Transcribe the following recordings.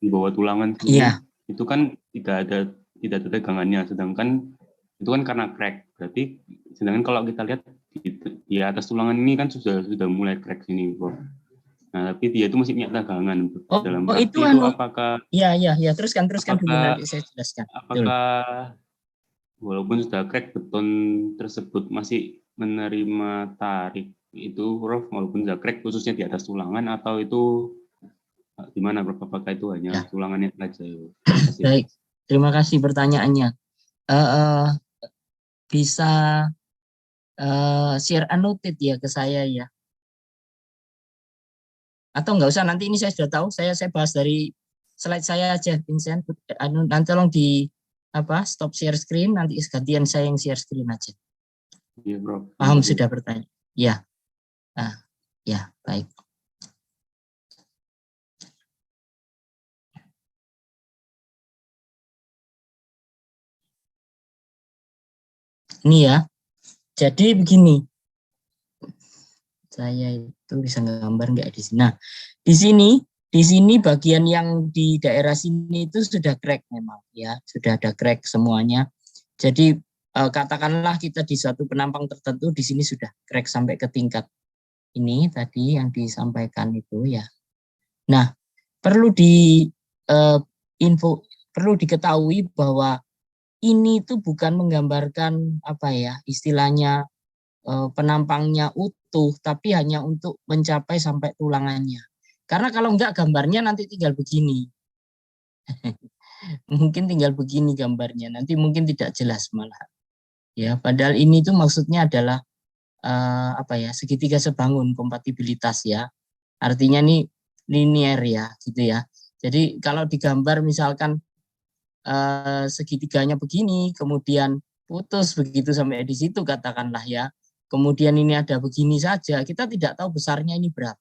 di bawah tulangan sini itu kan tidak ada tegangannya, sedangkan itu kan karena crack. Berarti sedangkan kalau kita lihat di atas tulangan ini kan sudah mulai crack sini, Prof. Nah, tapi dia itu masih punya tegangan. Dalam arti itu apakah teruskan dulu nanti saya jelaskan. Apakah walaupun sudah crack, beton tersebut masih menerima tarik itu, Prof, walaupun sudah crack khususnya di atas tulangan, atau itu gimana, Prof? Apakah itu hanya tulangannya saja? Baik, terima kasih pertanyaannya. Bisa share annotate ya ke saya ya, atau nggak usah, nanti ini saya sudah tahu, saya bahas dari slide saya aja, Vincent. Nanti tolong di stop share screen, nanti gantian saya yang share screen aja. Iya, Bro. Paham sudah bertanya? Ya. Ya, baik. Ini ya. Jadi begini. Saya itu bisa gambar nggak di sini? Nah, di sini bagian yang di daerah sini itu sudah crack memang ya, sudah ada crack semuanya. Jadi katakanlah kita di suatu penampang tertentu, di sini sudah crack sampai ke tingkat ini tadi yang disampaikan itu ya. Nah, perlu perlu diketahui bahwa ini itu bukan menggambarkan istilahnya penampangnya utuh, tapi hanya untuk mencapai sampai tulangannya. Karena kalau enggak gambarnya nanti tinggal begini. Mungkin tinggal begini gambarnya, nanti mungkin tidak jelas malah. Ya, padahal ini tuh maksudnya adalah segitiga sebangun kompatibilitas ya. Artinya nih linear ya, gitu ya. Jadi kalau digambar misalkan segitiganya begini, kemudian putus begitu sampai di situ katakanlah ya. Kemudian ini ada begini saja, kita tidak tahu besarnya ini berapa.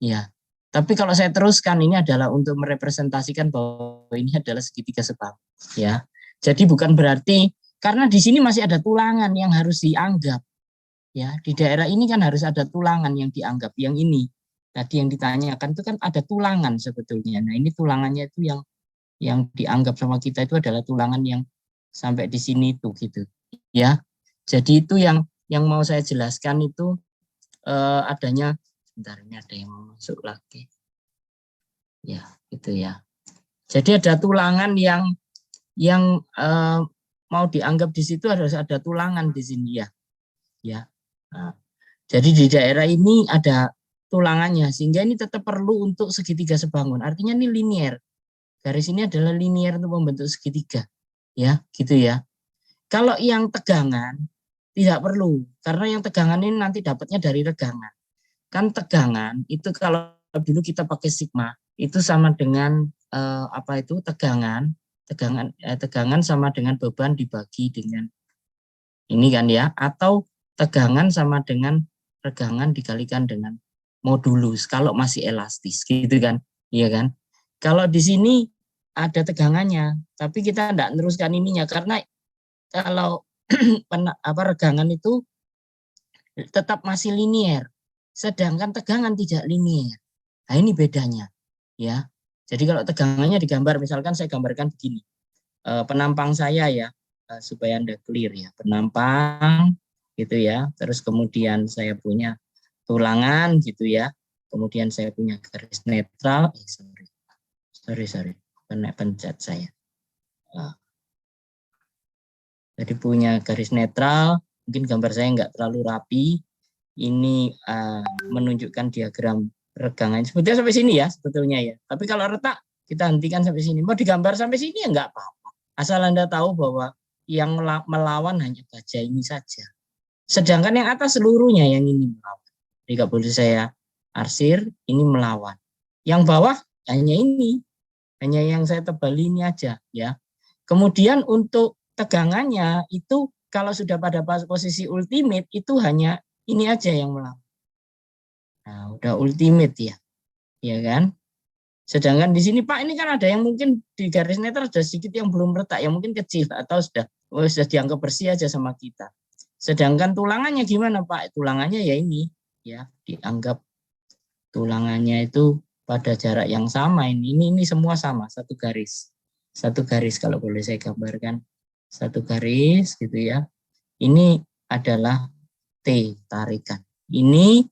Ya. Tapi kalau saya teruskan, ini adalah untuk merepresentasikan bahwa ini adalah segitiga sebangun, ya. Jadi bukan berarti karena di sini masih ada tulangan yang harus dianggap. Ya, di daerah ini kan harus ada tulangan yang dianggap. Yang ini tadi yang ditanyakan itu kan ada tulangan sebetulnya. Nah, ini tulangannya itu yang dianggap sama kita itu adalah tulangan yang sampai di sini itu gitu. Ya. Jadi itu yang mau saya jelaskan itu adanya, sebentar ini ada yang mau masuk lagi. Ya, gitu ya. Jadi ada tulangan yang mau dianggap di situ harus ada tulangan di sini ya. Ya. Nah, jadi di daerah ini ada tulangannya sehingga ini tetap perlu untuk segitiga sebangun. Artinya ini linear. Garis ini adalah linear untuk membentuk segitiga. Ya, gitu ya. Kalau yang tegangan tidak perlu, karena yang tegangan ini nanti dapatnya dari regangan. Kan tegangan itu kalau dulu kita pakai sigma, itu sama dengan tegangan sama dengan beban dibagi dengan ini kan ya, atau tegangan sama dengan regangan dikalikan dengan modulus kalau masih elastis gitu kan, iya kan? Kalau di sini ada tegangannya, tapi kita tidak meneruskan ininya karena kalau regangan itu tetap masih linear, sedangkan tegangan tidak linear. Nah, ini bedanya, ya. Jadi kalau tegangannya digambar, misalkan saya gambarkan begini, penampang saya ya, supaya Anda clear ya, penampang gitu ya. Terus kemudian saya punya tulangan gitu ya. Kemudian saya punya garis netral. Sorry, pencet saya. Jadi punya garis netral, mungkin gambar saya nggak terlalu rapi. Ini menunjukkan diagram regangan. Sebetulnya sampai sini ya, sebetulnya ya. Tapi kalau retak, kita hentikan sampai sini. Mau digambar sampai sini ya nggak apa-apa. Asal Anda tahu bahwa yang melawan hanya baja ini saja. Sedangkan yang atas seluruhnya yang ini melawan. Jadi nggak boleh saya arsir, ini melawan. Yang bawah hanya ini. Hanya yang saya tebal ini aja ya. Kemudian untuk tegangannya itu kalau sudah pada posisi ultimate itu hanya ini aja yang melawan. Nah, udah ultimate ya kan? Sedangkan di sini Pak ini kan ada yang mungkin di garis netral ada sedikit yang belum retak, yang mungkin kecil atau sudah dianggap bersih aja sama kita. Sedangkan tulangannya gimana Pak? Tulangannya ya ini ya dianggap tulangannya itu pada jarak yang sama. Ini semua sama, satu garis. Satu garis kalau boleh saya gambarkan. Satu garis gitu ya. Ini adalah T, tarikan. Ini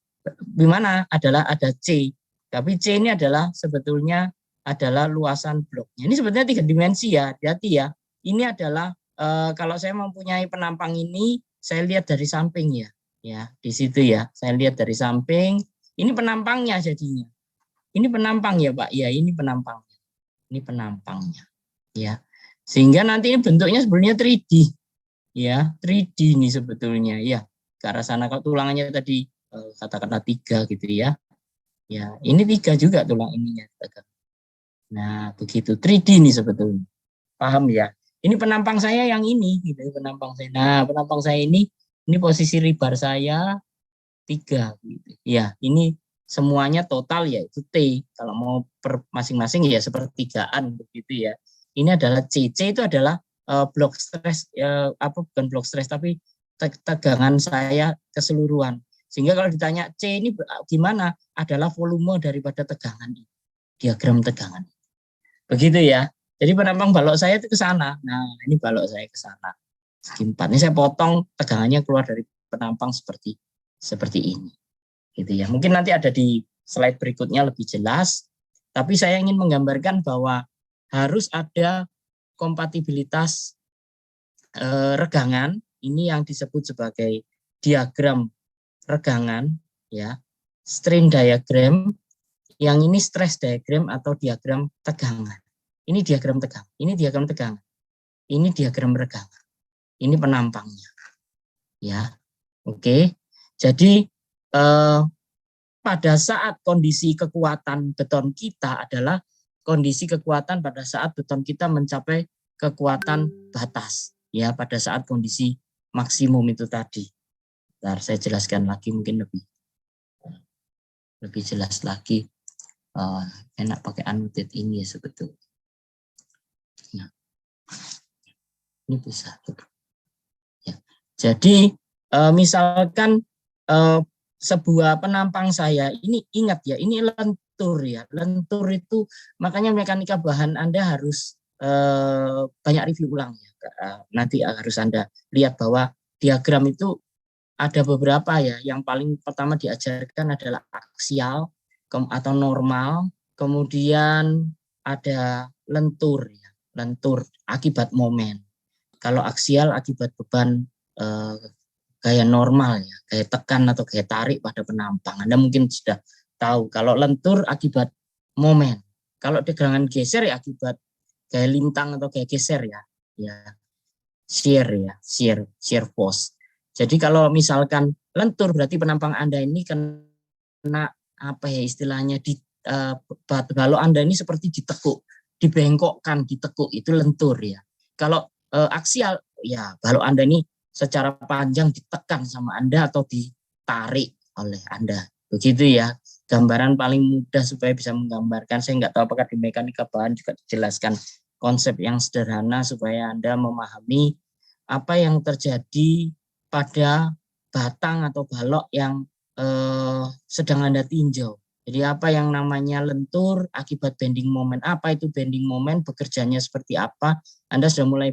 gimana? Adalah ada C. Tapi C ini adalah sebetulnya adalah luasan bloknya. Ini sebetulnya 3 dimensi ya, hati-hati ya. Ini adalah kalau saya mempunyai penampang ini, saya lihat dari samping ya. Ya, di situ ya. Saya lihat dari samping. Ini penampangnya jadinya. Ini penampang ya, Pak. Ya, ini penampangnya. Ini penampangnya. Ya. Sehingga nanti ini bentuknya sebenarnya 3D. Ya, 3D ini sebetulnya ya. Ke arah sana kalau tulangannya tadi katakanlah 3 gitu ya. Ya, ini 3 juga tulang ininya. Nah, begitu 3D ini sebetulnya. Paham ya? Ini penampang saya yang ini gitu, penampang saya. Nah, penampang saya ini posisi ribar saya 3 gitu. Ya, ini semuanya total yaitu T. Kalau mau per masing-masing ya sepertigaan begitu ya. Ini adalah C. C itu adalah blok stres bukan blok stres tapi tegangan saya keseluruhan. Sehingga kalau ditanya C ini gimana? Adalah volume daripada tegangan ini. Diagram tegangan. Begitu ya. Jadi penampang balok saya itu ke sana. Nah, ini balok saya ke sana. Segi 4. Ini saya potong tegangannya keluar dari penampang seperti ini. Gitu ya. Mungkin nanti ada di slide berikutnya lebih jelas, tapi saya ingin menggambarkan bahwa harus ada kompatibilitas regangan. Ini yang disebut sebagai diagram regangan ya. Strain diagram, yang ini stress diagram atau diagram tegangan. Ini diagram tegangan, ini diagram tegangan. Ini diagram regangan. Ini penampangnya. Ya. Oke. Jadi pada saat kondisi kekuatan beton kita adalah kondisi kekuatan pada saat beton kita mencapai kekuatan batas ya, pada saat kondisi maksimum itu tadi. Bentar, saya jelaskan lagi mungkin lebih jelas lagi. Enak pakai annotate ini ya sebetulnya. Nah, ini bisa. Ya. Jadi misalkan sebuah penampang saya ini, ingat ya, ini lentur ya. Lentur itu makanya mekanika bahan Anda harus banyak review ulang ya. Nanti harus Anda lihat bahwa diagram itu ada beberapa ya. Yang paling pertama diajarkan adalah aksial atau normal, kemudian ada lentur ya. Lentur akibat momen. Kalau aksial akibat beban gaya normal ya, gaya tekan atau gaya tarik pada penampang. Anda mungkin sudah tahu. Kalau lentur akibat momen. Kalau tegangan geser ya akibat gaya lintang atau gaya geser ya. Ya. Shear ya, shear force. Jadi kalau misalkan lentur berarti penampang Anda ini kena apa ya istilahnya di balok Anda ini seperti ditekuk, dibengkokkan, ditekuk, itu lentur ya. Kalau aksial ya balok Anda ini secara panjang ditekan sama Anda atau ditarik oleh Anda. Begitu ya. Gambaran paling mudah supaya bisa menggambarkan. Saya nggak tahu apakah di mekanika bahan juga dijelaskan konsep yang sederhana supaya Anda memahami apa yang terjadi pada batang atau balok yang sedang Anda tinjau. Jadi apa yang namanya lentur akibat bending moment. Apa itu bending moment, bekerjanya seperti apa, Anda sudah mulai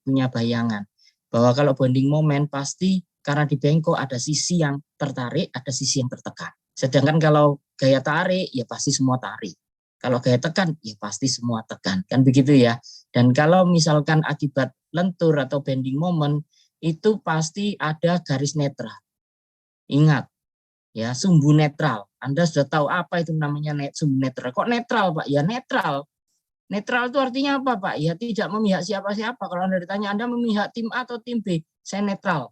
punya bayangan. Bahwa kalau bending moment pasti karena di bengkok ada sisi yang tertarik, ada sisi yang tertekan. Sedangkan kalau gaya tarik, ya pasti semua tarik. Kalau gaya tekan, ya pasti semua tekan. Kan begitu ya. Dan kalau misalkan akibat lentur atau bending moment, itu pasti ada garis netral. Ingat, ya sumbu netral. Anda sudah tahu apa itu namanya sumbu netral. Kok netral, Pak? Ya netral. Netral itu artinya apa, Pak? Ya tidak memihak siapa-siapa. Kalau Anda ditanya, Anda memihak tim A atau tim B? Saya netral.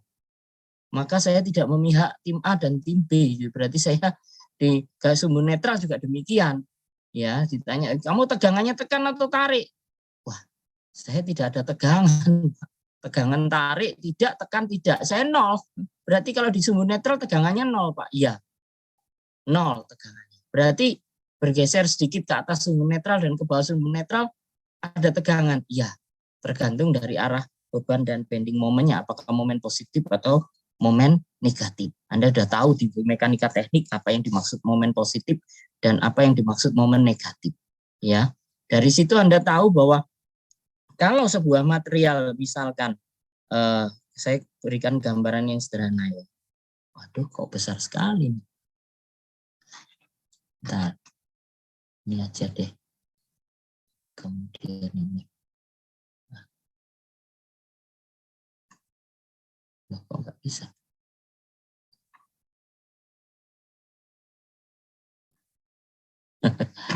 Maka saya tidak memihak tim A dan tim B. Berarti saya di sumbu netral juga demikian. Ya, ditanya, kamu tegangannya tekan atau tarik? Wah, saya tidak ada tegangan. Tegangan tarik tidak, tekan tidak. Saya 0. Berarti kalau di sumbu netral tegangannya 0, Pak. Iya. 0 tegangannya. Berarti bergeser sedikit ke atas sumbu netral dan ke bawah sumbu netral ada tegangan. Iya. Tergantung dari arah beban dan bending momennya, apakah momen positif atau momen negatif. Anda sudah tahu di mekanika teknik apa yang dimaksud momen positif dan apa yang dimaksud momen negatif. Ya, dari situ Anda tahu bahwa kalau sebuah material, misalkan saya berikan gambaran yang sederhana ya. Waduh, kok besar sekali. Bentar, ini aja deh. Kemudian ini. Kok nggak bisa?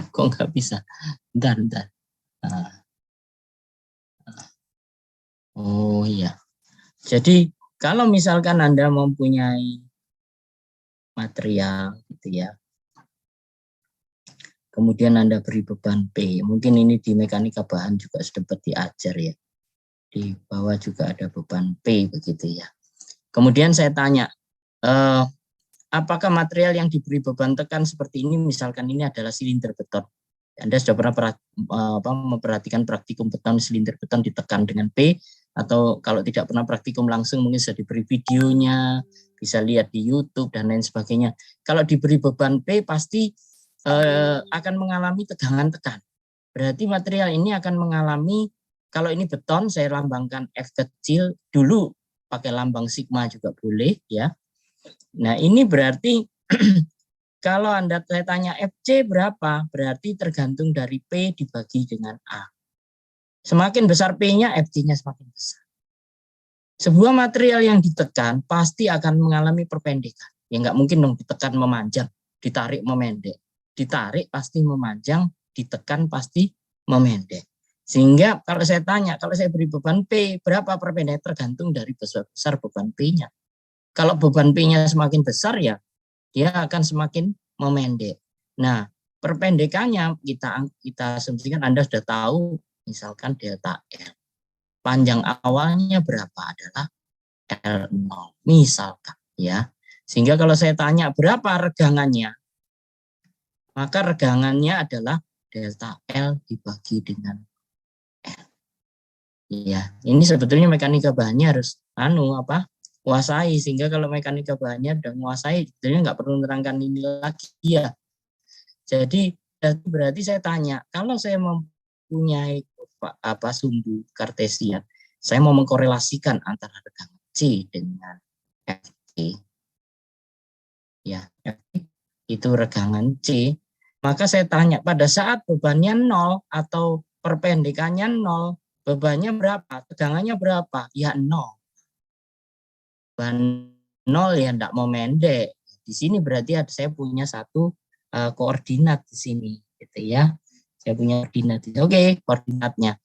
Kok nggak bisa? Bentar. Oh iya. Jadi kalau misalkan Anda mempunyai material gitu ya, kemudian Anda beri beban P, mungkin ini di mekanika bahan juga sudah diajar ya. Di bawah juga ada beban P begitu ya. Kemudian saya tanya, apakah material yang diberi beban tekan seperti ini, misalkan ini adalah silinder beton. Anda sudah pernah memperhatikan praktikum beton, silinder beton ditekan dengan P, atau kalau tidak pernah praktikum langsung mungkin sudah diberi videonya, bisa lihat di YouTube dan lain sebagainya. Kalau diberi beban P pasti akan mengalami tegangan tekan. Berarti material ini akan mengalami, kalau ini beton saya lambangkan F kecil, dulu pakai lambang sigma juga boleh ya. Nah ini berarti kalau saya tanya FC berapa, berarti tergantung dari P dibagi dengan A. Semakin besar P-nya, FC-nya semakin besar. Sebuah material yang ditekan pasti akan mengalami perpendekan. Ya nggak mungkin dong ditekan memanjang, ditarik memendek. Ditarik pasti memanjang, ditekan pasti memendek. Sehingga kalau saya tanya, kalau saya beri beban P, berapa perpendek tergantung dari besar beban P-nya. Kalau beban P-nya semakin besar ya, dia akan semakin memendek. Nah, perpendekannya kita asumsikan Anda sudah tahu, misalkan delta L. Panjang awalnya berapa adalah L0, misalkan ya. Sehingga kalau saya tanya berapa regangannya, maka regangannya adalah delta L dibagi dengan L. Ya, ini sebetulnya mekanika bahannya harus kuasai, sehingga kalau mekanika bahannya udah menguasai, sebetulnya nggak perlu menerangkan ini lagi ya. Jadi berarti saya tanya, kalau saya mempunyai sumbu kartesian, saya mau mengkorelasikan antara regangan C dengan F ya, itu regangan C, maka saya tanya pada saat bebannya 0 atau perpendekannya 0, bebannya berapa, tegangannya berapa? Ya 0. Beban 0 ya enggak mau mendek. Di sini berarti saya punya satu koordinat di sini gitu ya. Saya punya koordinat. Oke, koordinatnya.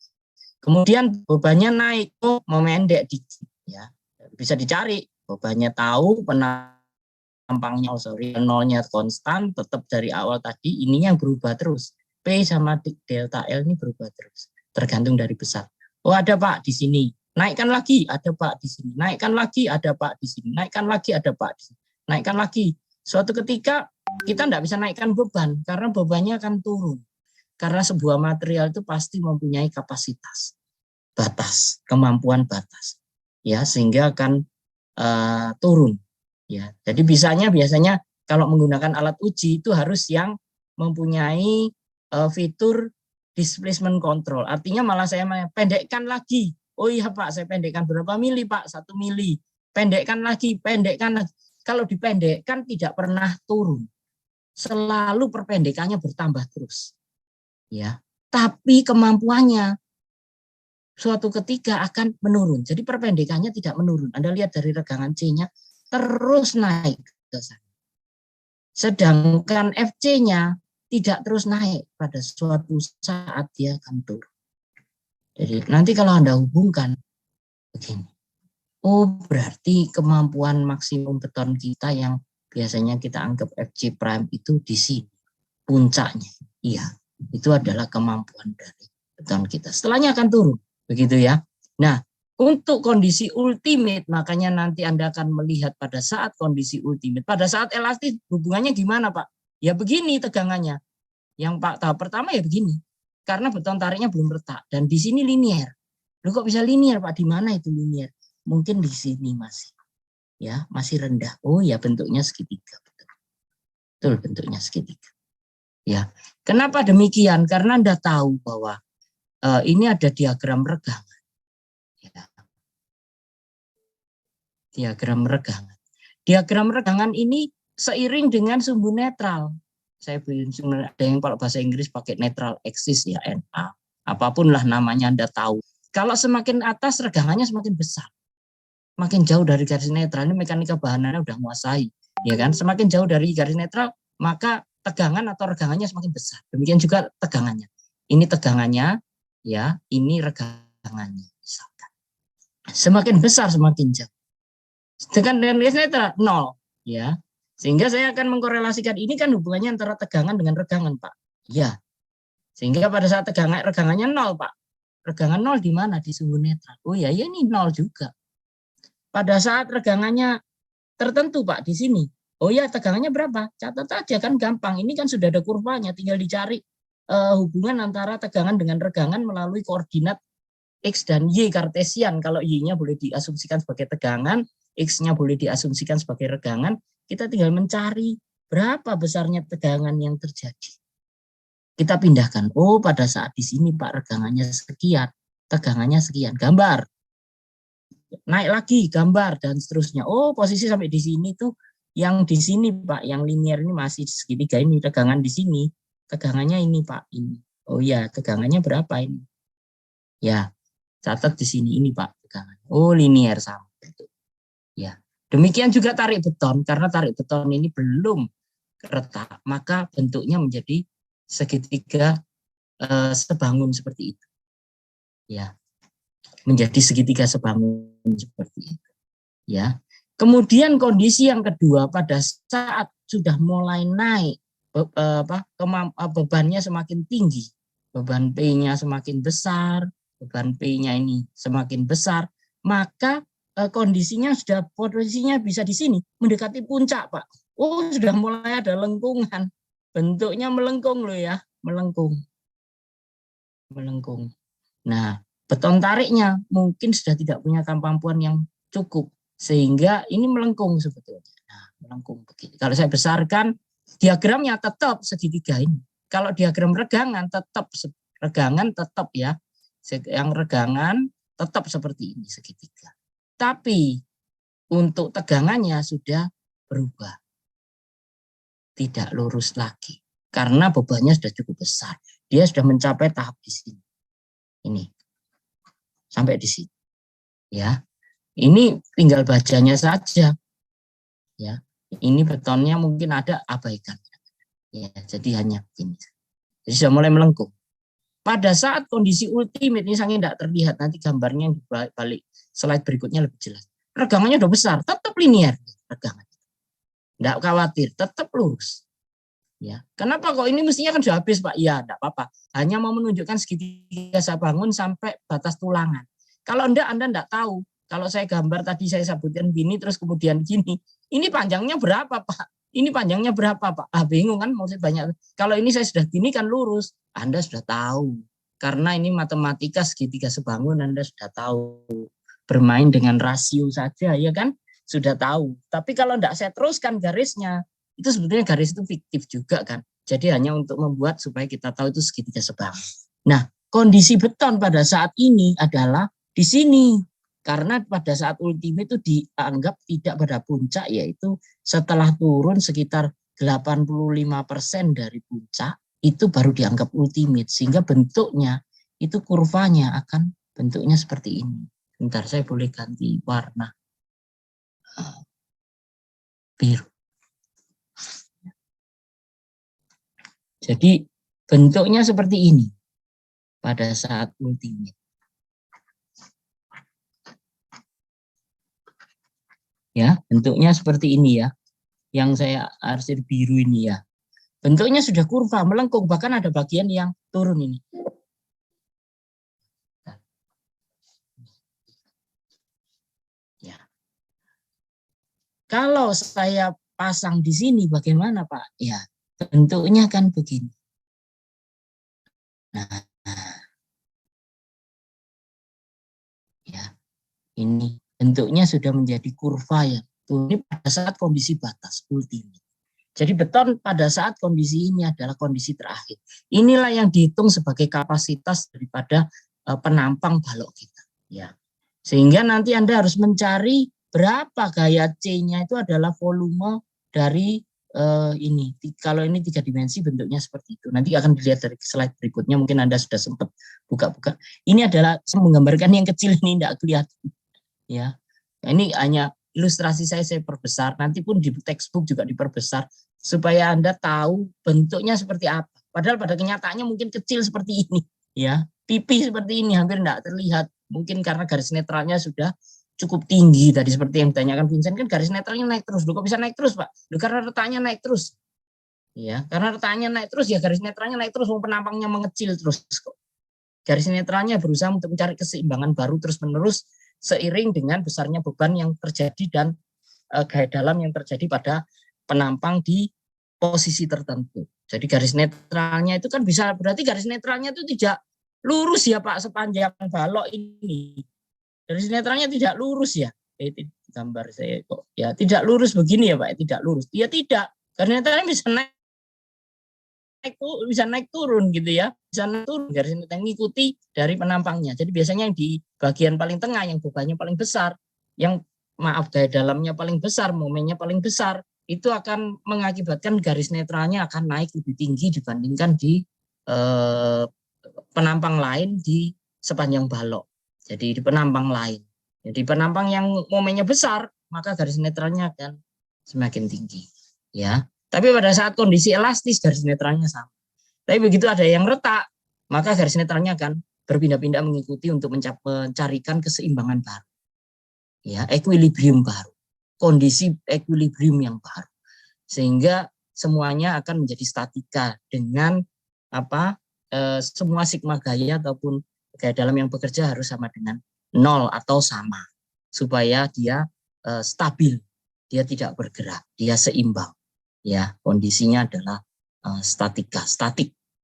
Kemudian bebannya naik, mau mendek dikit ya. Bisa dicari bebannya tahu, penampangnya nolnya konstan, tetap dari awal tadi ini yang berubah terus. P sama delta L ini berubah terus, tergantung dari besar. Oh ada Pak di sini, naikkan lagi, ada Pak di sini, naikkan lagi, ada Pak di sini, naikkan lagi, ada Pak di sini, naikkan lagi. Suatu ketika kita tidak bisa naikkan beban karena bebannya akan turun. Karena sebuah material itu pasti mempunyai kapasitas, batas, kemampuan batas, ya sehingga akan turun. Ya, jadi biasanya kalau menggunakan alat uji itu harus yang mempunyai fitur displacement control. Artinya malah saya pendekkan lagi. Oh iya Pak, saya pendekkan berapa mili Pak? 1 mili. Pendekkan lagi, pendekkan lagi. Kalau dipendekkan tidak pernah turun. Selalu perpendekannya bertambah terus. Ya, tapi kemampuannya suatu ketika akan menurun. Jadi perpendekannya tidak menurun. Anda lihat dari regangan C-nya terus naik ke sana. Sedangkan FC-nya tidak terus naik, pada suatu saat dia akan turun. Jadi nanti kalau Anda hubungkan begini. Oh, berarti kemampuan maksimum beton kita yang biasanya kita anggap FC prime itu di sini. Puncaknya. Iya, itu adalah kemampuan dari beton kita. Setelahnya akan turun. Begitu ya. Nah, untuk kondisi ultimate, makanya nanti Anda akan melihat pada saat kondisi ultimate. Pada saat elastis, hubungannya gimana Pak? Ya begini tegangannya. Yang tahap pertama ya begini. Karena beton tariknya belum retak. Dan di sini linear. Loh kok bisa linear Pak? Di mana itu linear? Mungkin di sini masih. Ya, masih rendah. Oh ya bentuknya segitiga. Betul bentuknya segitiga. Ya, kenapa demikian? Karena Anda tahu bahwa ini ada diagram regangan. Ya. Diagram regangan. Diagram regangan ini seiring dengan sumbu netral. Saya ada yang kalau bahasa Inggris pakai netral axis ya, NA. Apapun lah namanya Anda tahu. Kalau semakin atas regangannya semakin besar. Makin jauh dari garis netral, ini mekanika bahanannya udah menguasai. Ya kan? Semakin jauh dari garis netral, maka tegangan atau regangannya semakin besar. Demikian juga tegangannya. Ini tegangannya, ya, ini regangannya. Misalkan. Semakin besar semakin jauh. Sedangkan dengan garis netral 0, ya. Sehingga saya akan mengkorelasikan ini kan hubungannya antara tegangan dengan regangan, Pak. Ya. Sehingga pada saat regangannya 0, Pak. Regangan 0 di mana? Di sumbu netral. Oh ya, ini 0 juga. Pada saat regangannya tertentu, Pak, di sini. Oh ya, tegangannya berapa? Catat aja kan gampang. Ini kan sudah ada kurvanya, tinggal dicari hubungan antara tegangan dengan regangan melalui koordinat X dan Y kartesian. Kalau Y-nya boleh diasumsikan sebagai tegangan, X-nya boleh diasumsikan sebagai regangan, kita tinggal mencari berapa besarnya tegangan yang terjadi. Kita pindahkan, oh pada saat di sini Pak regangannya sekian, tegangannya sekian, gambar. Naik lagi, gambar, dan seterusnya. Oh posisi sampai di sini tuh, yang di sini Pak, yang linear ini masih segitiga ini, tegangan di sini, tegangannya ini Pak, ini. Oh ya, tegangannya berapa ini? Ya, catat di sini ini Pak tegangan. Oh linear sama. Ya, demikian juga tarik beton karena tarik beton ini belum retak, maka bentuknya menjadi segitiga sebangun seperti itu. Ya, menjadi segitiga sebangun seperti itu. Ya. Kemudian kondisi yang kedua pada saat sudah mulai naik bebannya semakin tinggi, beban P-nya semakin besar, beban P-nya ini semakin besar, maka kondisinya sudah posisinya bisa di sini mendekati puncak, Pak. Oh, sudah mulai ada lengkungan. Bentuknya melengkung loh ya, melengkung. Melengkung. Nah, beton tariknya mungkin sudah tidak punya kemampuan yang cukup sehingga ini melengkung sebetulnya. Nah, melengkung begini. Kalau saya besarkan diagramnya tetap segitiga ini. Kalau diagram regangan tetap ya. Yang regangan tetap seperti ini segitiga. Tapi untuk tegangannya sudah berubah. Tidak lurus lagi. Karena bebannya sudah cukup besar. Dia sudah mencapai tahap di sini. Ini. Sampai di sini. Ya. Ini tinggal bajanya saja. Ya. Ini betonnya mungkin ada, abaikan. Ya, jadi hanya begini. Jadi sudah mulai melengkung. Pada saat kondisi ultimate ini sangat tidak terlihat, nanti gambarnya yang balik slide berikutnya lebih jelas. Regangannya udah besar, tetap linear regangan. Tidak khawatir, tetap lurus. Ya, kenapa kok ini mestinya kan sudah habis Pak? Ya, tidak apa-apa. Hanya mau menunjukkan segitiga sebangun sampai batas tulangan. Kalau Anda tidak tahu. Kalau saya gambar tadi saya sebutkan gini terus kemudian gini. Ini panjangnya berapa Pak? Ini panjangnya berapa Pak? Ah bingung kan maksud banyak. Kalau ini saya sudah gini kan lurus. Anda sudah tahu. Karena ini matematika segitiga sebangun Anda sudah tahu. Bermain dengan rasio saja ya kan? Sudah tahu. Tapi kalau tidak saya teruskan garisnya, itu sebetulnya garis itu fiktif juga kan. Jadi hanya untuk membuat supaya kita tahu itu segitiga sebangun. Nah, kondisi beton pada saat ini adalah di sini. Karena pada saat ultimate itu dianggap tidak pada puncak, yaitu setelah turun sekitar 85% dari puncak, itu baru dianggap ultimate. Sehingga bentuknya, itu kurvanya akan bentuknya seperti ini. Bentar, saya boleh ganti warna biru. Jadi bentuknya seperti ini pada saat ultimate. Ya, bentuknya seperti ini ya. Yang saya arsir biru ini ya. Bentuknya sudah kurva, melengkung, bahkan ada bagian yang turun ini. Ya. Kalau saya pasang di sini bagaimana Pak? Ya, bentuknya kan begini. Nah, ya, ini bentuknya sudah menjadi kurva ya. Ini pada saat kondisi batas ultimate. Jadi beton pada saat kondisi ini adalah kondisi terakhir. Inilah yang dihitung sebagai kapasitas daripada penampang balok kita. Ya, sehingga nanti Anda harus mencari berapa gaya C-nya itu adalah volume dari ini. Kalau ini 3 dimensi bentuknya seperti itu. Nanti akan dilihat dari slide berikutnya. Mungkin Anda sudah sempat buka-buka. Ini adalah saya menggambarkan yang kecil ini tidak kelihatan. Ya, ini hanya ilustrasi saya perbesar. Nanti pun di textbook juga diperbesar supaya Anda tahu bentuknya seperti apa. Padahal pada kenyataannya mungkin kecil seperti ini, ya, pipi seperti ini, hampir tidak terlihat. Mungkin karena garis netralnya sudah cukup tinggi tadi seperti yang ditanyakan Vincent, kan garis netralnya naik terus. Loh, kok bisa naik terus, Pak? Loh, karena letaknya naik terus. Ya, karena letaknya naik terus ya garis netralnya naik terus, penampangnya mengecil terus kok. Garis netralnya berusaha untuk mencari keseimbangan baru terus-menerus seiring dengan besarnya beban yang terjadi dan gaya dalam yang terjadi pada penampang di posisi tertentu. Jadi garis netralnya itu kan bisa berarti garis netralnya itu tidak lurus ya Pak sepanjang balok ini. Garis netralnya tidak lurus ya. Gambar saya kok ya tidak lurus begini ya Pak, tidak lurus. Ya tidak. Garis netralnya bisa naik turun gitu ya, bisa naik turun garis netral mengikuti dari penampangnya. Jadi biasanya yang di bagian paling tengah yang bebannya paling besar, yang gaya dalamnya paling besar, momennya paling besar, itu akan mengakibatkan garis netralnya akan naik lebih tinggi dibandingkan di penampang lain di sepanjang balok. Jadi di penampang lain. Jadi penampang yang momennya besar, maka garis netralnya akan semakin tinggi. Ya. Tapi pada saat kondisi elastis garis netralnya sama. Tapi begitu ada yang retak, maka garis netralnya akan berpindah-pindah mengikuti untuk mencarikan keseimbangan baru. Ya, equilibrium baru. Kondisi equilibrium yang baru. Sehingga semuanya akan menjadi statika dengan semua sigma gaya ataupun gaya dalam yang bekerja harus sama dengan 0 atau sama. Supaya dia stabil, dia tidak bergerak, dia seimbang. Ya, kondisinya adalah statik,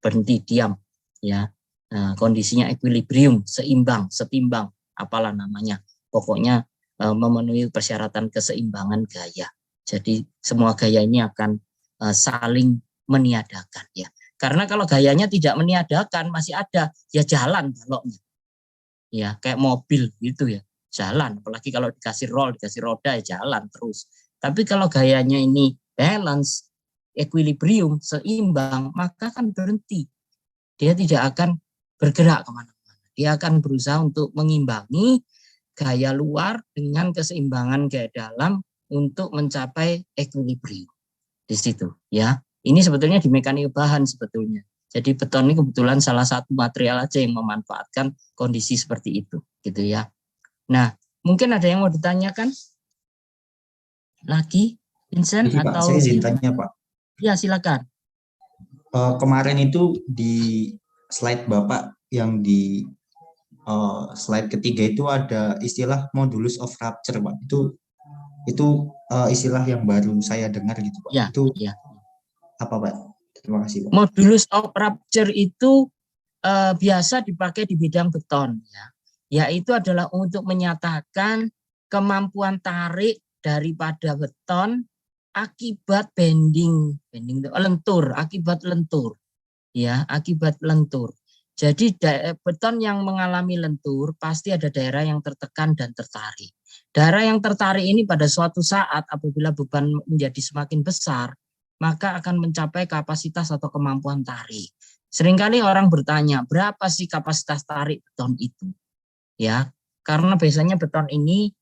berhenti, diam, ya. Kondisinya equilibrium, seimbang, setimbang, apalah namanya. Pokoknya memenuhi persyaratan keseimbangan gaya. Jadi semua gaya ini akan saling meniadakan, ya. Karena kalau gayanya tidak meniadakan, masih ada, ya jalan baloknya. Ya, kayak mobil gitu ya, jalan. Apalagi kalau dikasih roll, dikasih roda, ya jalan terus. Tapi kalau gayanya ini balance, equilibrium, seimbang, maka akan berhenti. Dia tidak akan bergerak kemana-mana. Dia akan berusaha untuk mengimbangi gaya luar dengan keseimbangan gaya dalam untuk mencapai equilibrium. Di situ, ya. Ini sebetulnya di mekanik bahan sebetulnya. Jadi beton ini kebetulan salah satu material aja yang memanfaatkan kondisi seperti itu, gitu ya. Nah, mungkin ada yang mau ditanyakan lagi? Vincent Jadi, atau Pak, saya izin tanya, Pak. Ya, silakan. Kemarin itu di slide Bapak yang di slide ketiga itu ada istilah modulus of rupture, Pak. Itu istilah yang baru saya dengar gitu, Pak. Ya, itu ya. apa, Pak? Terima kasih, Pak. Modulus of rupture itu biasa dipakai di bidang beton, ya. Yaitu adalah untuk menyatakan kemampuan tarik daripada beton akibat lentur, akibat lentur, ya, akibat lentur. Jadi beton yang mengalami lentur pasti ada daerah yang tertekan dan tertarik. Daerah yang tertarik ini pada suatu saat apabila beban menjadi semakin besar, maka akan mencapai kapasitas atau kemampuan tarik. Seringkali orang bertanya, berapa sih kapasitas tarik beton itu? Ya, karena biasanya beton ini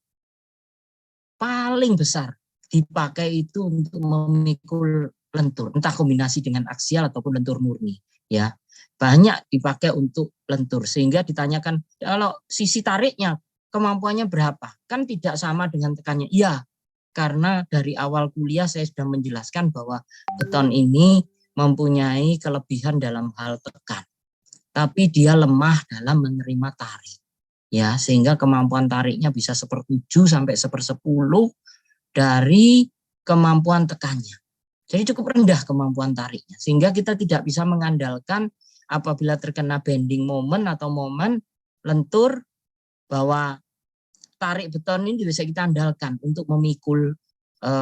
paling besar dipakai itu untuk memikul lentur, entah kombinasi dengan aksial ataupun lentur murni, ya. Banyak dipakai untuk lentur sehingga ditanyakan kalau sisi tariknya kemampuannya berapa? Kan tidak sama dengan tekannya. Iya, karena dari awal kuliah saya sudah menjelaskan bahwa beton ini mempunyai kelebihan dalam hal tekan, tapi dia lemah dalam menerima tarik, ya, sehingga kemampuan tariknya bisa 1/7 sampai 1/10 dari kemampuan tekannya. Jadi cukup rendah kemampuan tariknya, sehingga kita tidak bisa mengandalkan apabila terkena bending moment atau momen lentur bahwa tarik beton ini bisa kita andalkan untuk memikul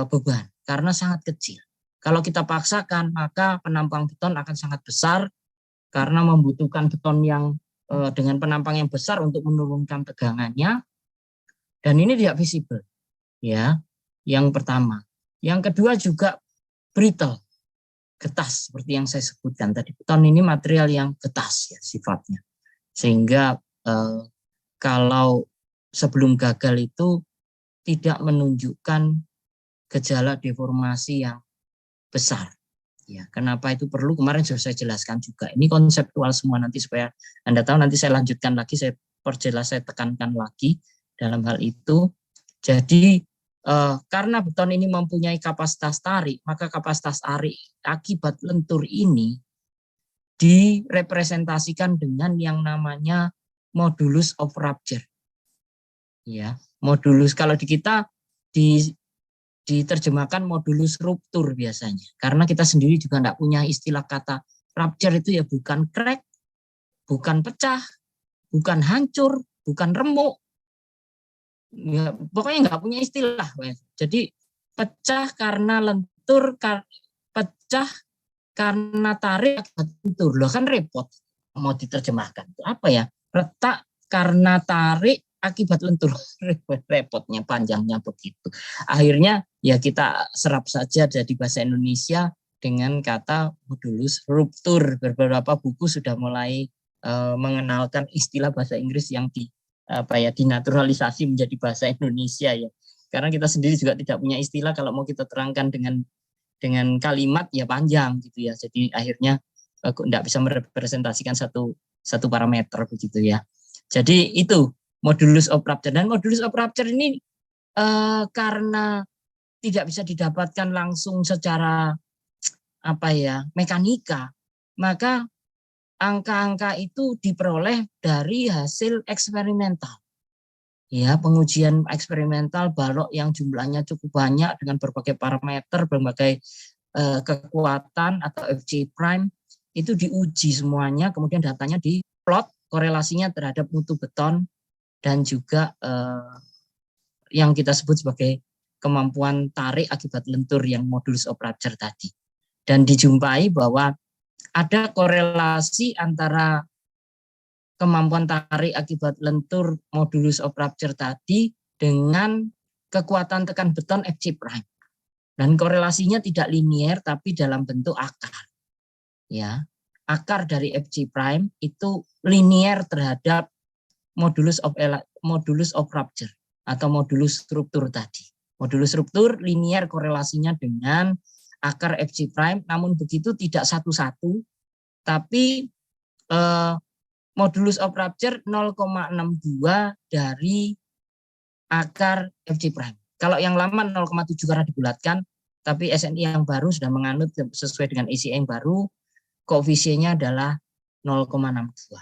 beban karena sangat kecil. Kalau kita paksakan, maka penampang beton akan sangat besar karena membutuhkan beton yang dengan penampang yang besar untuk menurunkan tegangannya, dan ini tidak visible. Ya, yang pertama. Yang kedua juga brittle, getas seperti yang saya sebutkan tadi. Beton ini material yang getas ya sifatnya. Sehingga kalau sebelum gagal itu tidak menunjukkan gejala deformasi yang besar. Ya, kenapa itu perlu? Kemarin sudah saya jelaskan juga. Ini konseptual semua, nanti supaya Anda tahu, nanti saya lanjutkan lagi, saya perjelas, saya tekankan lagi dalam hal itu. Jadi karena beton ini mempunyai kapasitas tarik, maka kapasitas tarik akibat lentur ini direpresentasikan dengan yang namanya modulus of rupture. Ya, modulus kalau di kita diterjemahkan modulus ruptur biasanya. Karena kita sendiri juga tidak punya istilah kata rupture itu ya bukan crack, bukan pecah, bukan hancur, bukan remuk. Ya, pokoknya nggak punya istilah. Jadi pecah karena lentur, pecah karena tarik akibat lentur. Loh kan repot mau diterjemahkan. Apa ya? Retak karena tarik akibat lentur. Repotnya, panjangnya begitu. Akhirnya ya kita serap saja dari bahasa Indonesia dengan kata modulus ruptur. Beberapa buku sudah mulai mengenalkan istilah bahasa Inggris yang dinaturalisasi menjadi bahasa Indonesia ya. Karena kita sendiri juga tidak punya istilah, kalau mau kita terangkan dengan kalimat ya panjang gitu ya. Jadi akhirnya tidak bisa merepresentasikan satu parameter begitu ya. Jadi itu modulus of rupture, dan modulus of rupture ini karena tidak bisa didapatkan langsung secara mekanika, maka angka-angka itu diperoleh dari hasil eksperimental. Ya, pengujian eksperimental balok yang jumlahnya cukup banyak dengan berbagai parameter, berbagai kekuatan atau FJ prime itu diuji semuanya, kemudian datanya diplot korelasinya terhadap mutu beton dan juga yang kita sebut sebagai kemampuan tarik akibat lentur yang modulus of rupture tadi. Dan dijumpai bahwa ada korelasi antara kemampuan tarik akibat lentur modulus of rupture tadi dengan kekuatan tekan beton FJ prime. Dan korelasinya tidak linier tapi dalam bentuk akar. Ya, akar dari FJ prime itu linier terhadap modulus of rupture atau modulus struktur tadi. Modulus struktur linier korelasinya dengan akar FJ prime, namun begitu tidak satu-satu, tapi modulus of rupture 0,62 dari akar FJ prime. Kalau yang lama 0,7 karena dibulatkan, tapi SNI yang baru sudah menganut sesuai dengan ICA yang baru, koefisiennya adalah 0,62.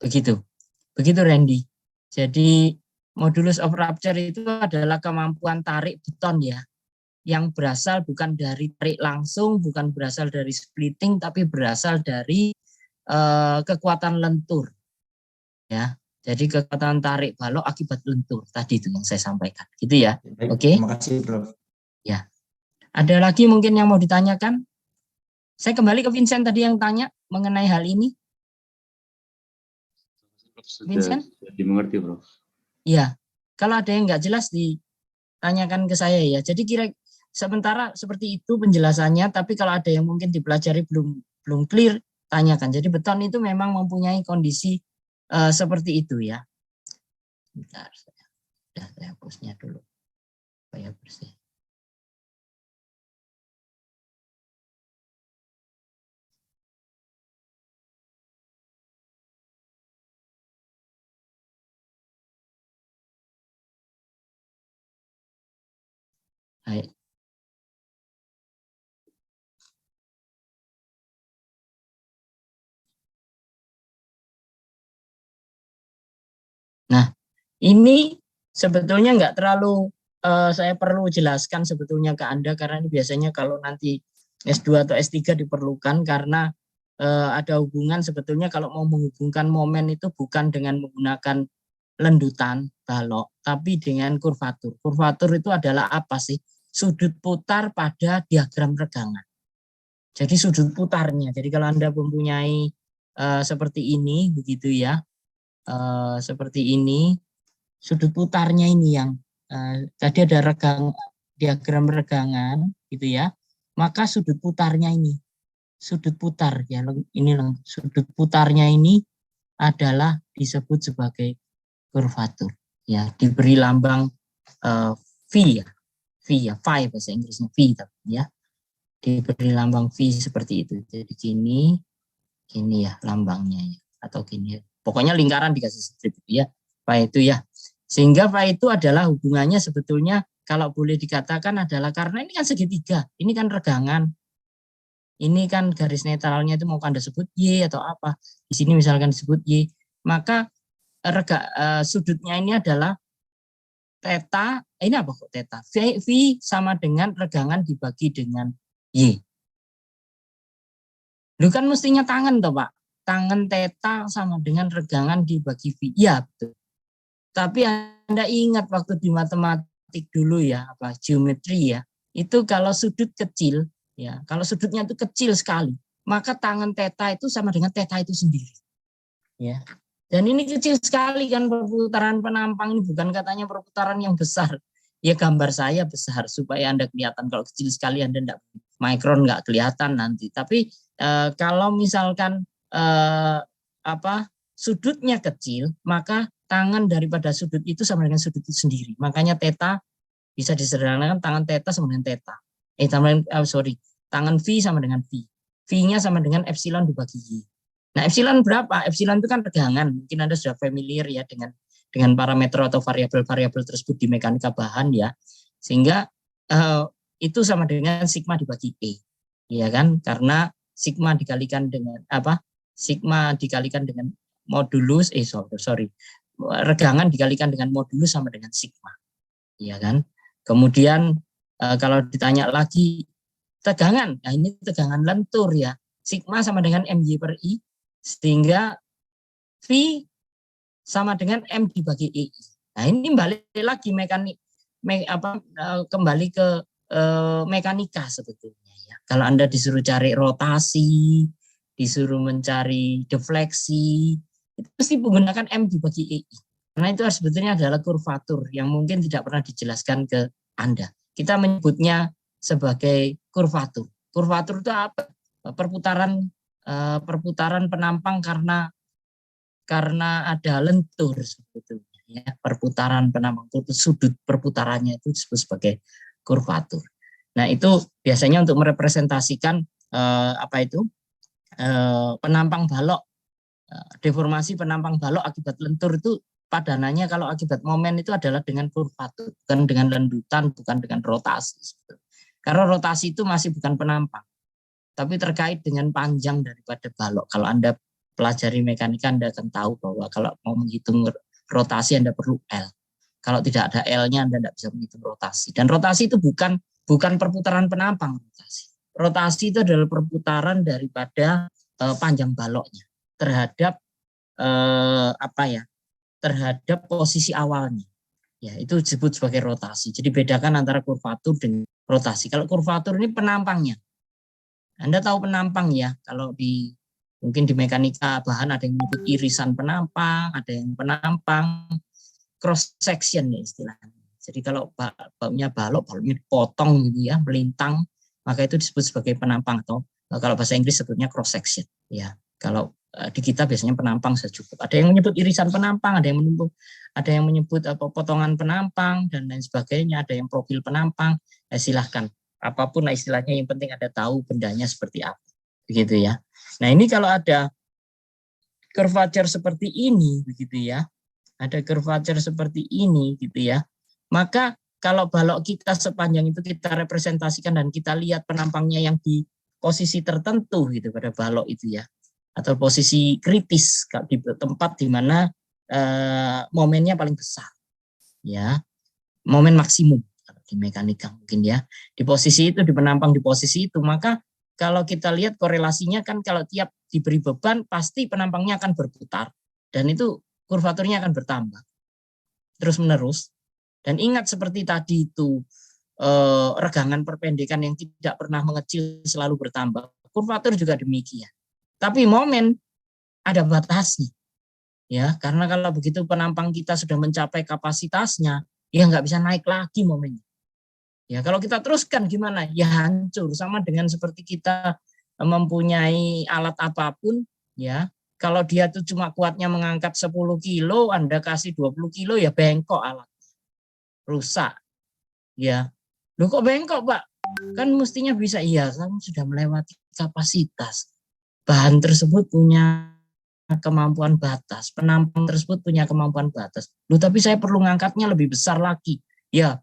Begitu Randy. Jadi modulus of rupture itu adalah kemampuan tarik beton ya, yang berasal bukan dari tarik langsung, bukan berasal dari splitting, tapi berasal dari kekuatan lentur. Ya, jadi kekuatan tarik balok akibat lentur tadi itu yang saya sampaikan, gitu ya. Oke. Terima kasih, Prof. Ya. Ada lagi mungkin yang mau ditanyakan? Saya kembali ke Vincent tadi yang tanya mengenai hal ini. Sudah dimengerti, Prof. Ya, kalau ada yang nggak jelas ditanyakan ke saya ya. Jadi sementara seperti itu penjelasannya, tapi kalau ada yang mungkin dipelajari belum clear, tanyakan. Jadi beton itu memang mempunyai kondisi seperti itu ya. Bentar, saya hapusnya dulu supaya bersih. Baik. Nah, ini sebetulnya nggak terlalu saya perlu jelaskan sebetulnya ke Anda, karena ini biasanya kalau nanti S2 atau S3 diperlukan, karena ada hubungan sebetulnya kalau mau menghubungkan momen itu bukan dengan menggunakan lendutan balok, tapi dengan kurvatur. Kurvatur itu adalah apa sih? Sudut putar pada diagram regangan. Jadi sudut putarnya. Jadi kalau Anda mempunyai seperti ini, begitu ya, seperti ini, sudut putarnya ini yang tadi ada diagram regangan, gitu ya. Maka sudut putarnya ini, sudut putar ya, ini sudut putarnya ini adalah disebut sebagai kurvatur. Ya, diberi lambang V ya, phi bahasa Inggrisnya V tapi ya, diberi lambang V seperti itu. Jadi gini ya lambangnya ya, atau gini ya. Pokoknya lingkaran dikasih strip itu ya, phi itu ya. Sehingga phi itu adalah hubungannya sebetulnya kalau boleh dikatakan adalah karena ini kan segitiga, ini kan regangan, ini kan garis netralnya itu mau Anda sebut Y atau apa. Di sini misalkan disebut Y, maka sudutnya ini adalah theta, ini apa kok theta? V sama dengan regangan dibagi dengan Y. Lu kan mestinya tangan toh Pak. Tangan theta sama dengan regangan dibagi V. Iya betul. Tapi Anda ingat waktu di matematik dulu ya, apa geometri ya, itu kalau sudut kecil, ya kalau sudutnya itu kecil sekali, maka tangan theta itu sama dengan theta itu sendiri. Ya. Dan ini kecil sekali kan perputaran penampang ini, bukan katanya perputaran yang besar. Ya gambar saya besar supaya Anda kelihatan, kalau kecil sekali Anda enggak mikron nggak kelihatan nanti. Tapi kalau misalkan sudutnya kecil, maka tangan daripada sudut itu sama dengan sudut itu sendiri. Makanya theta bisa disederhanakan tangan theta sama dengan theta. Tangan V sama dengan V. V-nya sama dengan epsilon dibagi Y. Nah, epsilon berapa? Epsilon itu kan regangan. Mungkin Anda sudah familiar ya dengan parameter atau variabel-variabel tersebut di mekanika bahan ya. Sehingga itu sama dengan sigma dibagi E. Ya kan? Karena sigma dikalikan dengan apa? Sigma dikalikan dengan modulus regangan dikalikan dengan modulus sama dengan sigma. Ya kan? Kemudian kalau ditanya lagi tegangan. Nah, ini tegangan lentur ya. Sigma sama dengan MY per I. Sehingga V sama dengan M dibagi EI. Nah ini balik lagi kembali ke mekanika sebetulnya ya. Kalau Anda disuruh cari rotasi, disuruh mencari defleksi, itu pasti menggunakan M dibagi EI. Karena itu sebetulnya adalah kurvatur yang mungkin tidak pernah dijelaskan ke Anda. Kita menyebutnya sebagai kurvatur. Kurvatur itu apa? Perputaran penampang karena ada lentur sebetulnya ya, perputaran penampang, sudut perputarannya itu disebut sebagai kurvatur. Nah itu biasanya untuk merepresentasikan penampang balok, deformasi penampang balok akibat lentur itu padanannya kalau akibat momen itu adalah dengan kurvatur, bukan dengan lendutan, bukan dengan rotasi. Karena rotasi itu masih bukan penampang, tapi terkait dengan panjang daripada balok. Kalau Anda pelajari mekanika, Anda akan tahu bahwa kalau mau menghitung rotasi Anda perlu L. Kalau tidak ada L-nya Anda tidak bisa menghitung rotasi. Dan rotasi itu bukan perputaran penampang. Rotasi itu adalah perputaran daripada panjang baloknya terhadap terhadap posisi awalnya. Ya, itu disebut sebagai rotasi. Jadi bedakan antara kurvatur dengan rotasi. Kalau kurvatur ini penampangnya. Anda tahu penampang ya, kalau mungkin di mekanika bahan ada yang menyebut irisan penampang, ada yang penampang cross section ya istilahnya. Jadi kalau baloknya dipotong gitu ya, melintang, maka itu disebut sebagai penampang, atau kalau bahasa Inggris sebutnya cross section ya. Kalau di kita biasanya penampang sudah cukup. Ada yang menyebut irisan penampang, ada yang menyebut potongan penampang dan lain sebagainya, ada yang profil penampang. Silahkan apapun istilahnya, yang penting Anda tahu bendanya seperti apa, begitu ya. Nah ini kalau ada curvature seperti ini, begitu ya, ada curvature seperti ini, gitu ya, maka kalau balok kita sepanjang itu kita representasikan dan kita lihat penampangnya yang di posisi tertentu gitu pada balok itu ya, atau posisi kritis di tempat di mana momennya paling besar, ya, momen maksimum di mekanika mungkin ya, di posisi itu, di penampang di posisi itu, maka kalau kita lihat korelasinya kan kalau tiap diberi beban pasti penampangnya akan berputar dan itu kurvaturnya akan bertambah terus menerus. Dan ingat seperti tadi itu regangan perpendekan yang tidak pernah mengecil selalu bertambah, kurvatur juga demikian. Tapi momen ada batasnya. Ya, karena kalau begitu penampang kita sudah mencapai kapasitasnya, ya nggak bisa naik lagi momennya. Ya, kalau kita teruskan gimana? Ya hancur, sama dengan seperti kita mempunyai alat apapun, ya. Kalau dia tuh cuma kuatnya mengangkat 10 kilo, Anda kasih 20 kilo, ya bengkok alat. Rusak. Ya. Loh kok bengkok, Pak? Kan mestinya bisa, iya, kan sudah melewati kapasitas. Bahan tersebut punya kemampuan batas, penampang tersebut punya kemampuan batas. Loh, tapi saya perlu ngangkatnya lebih besar lagi. Ya,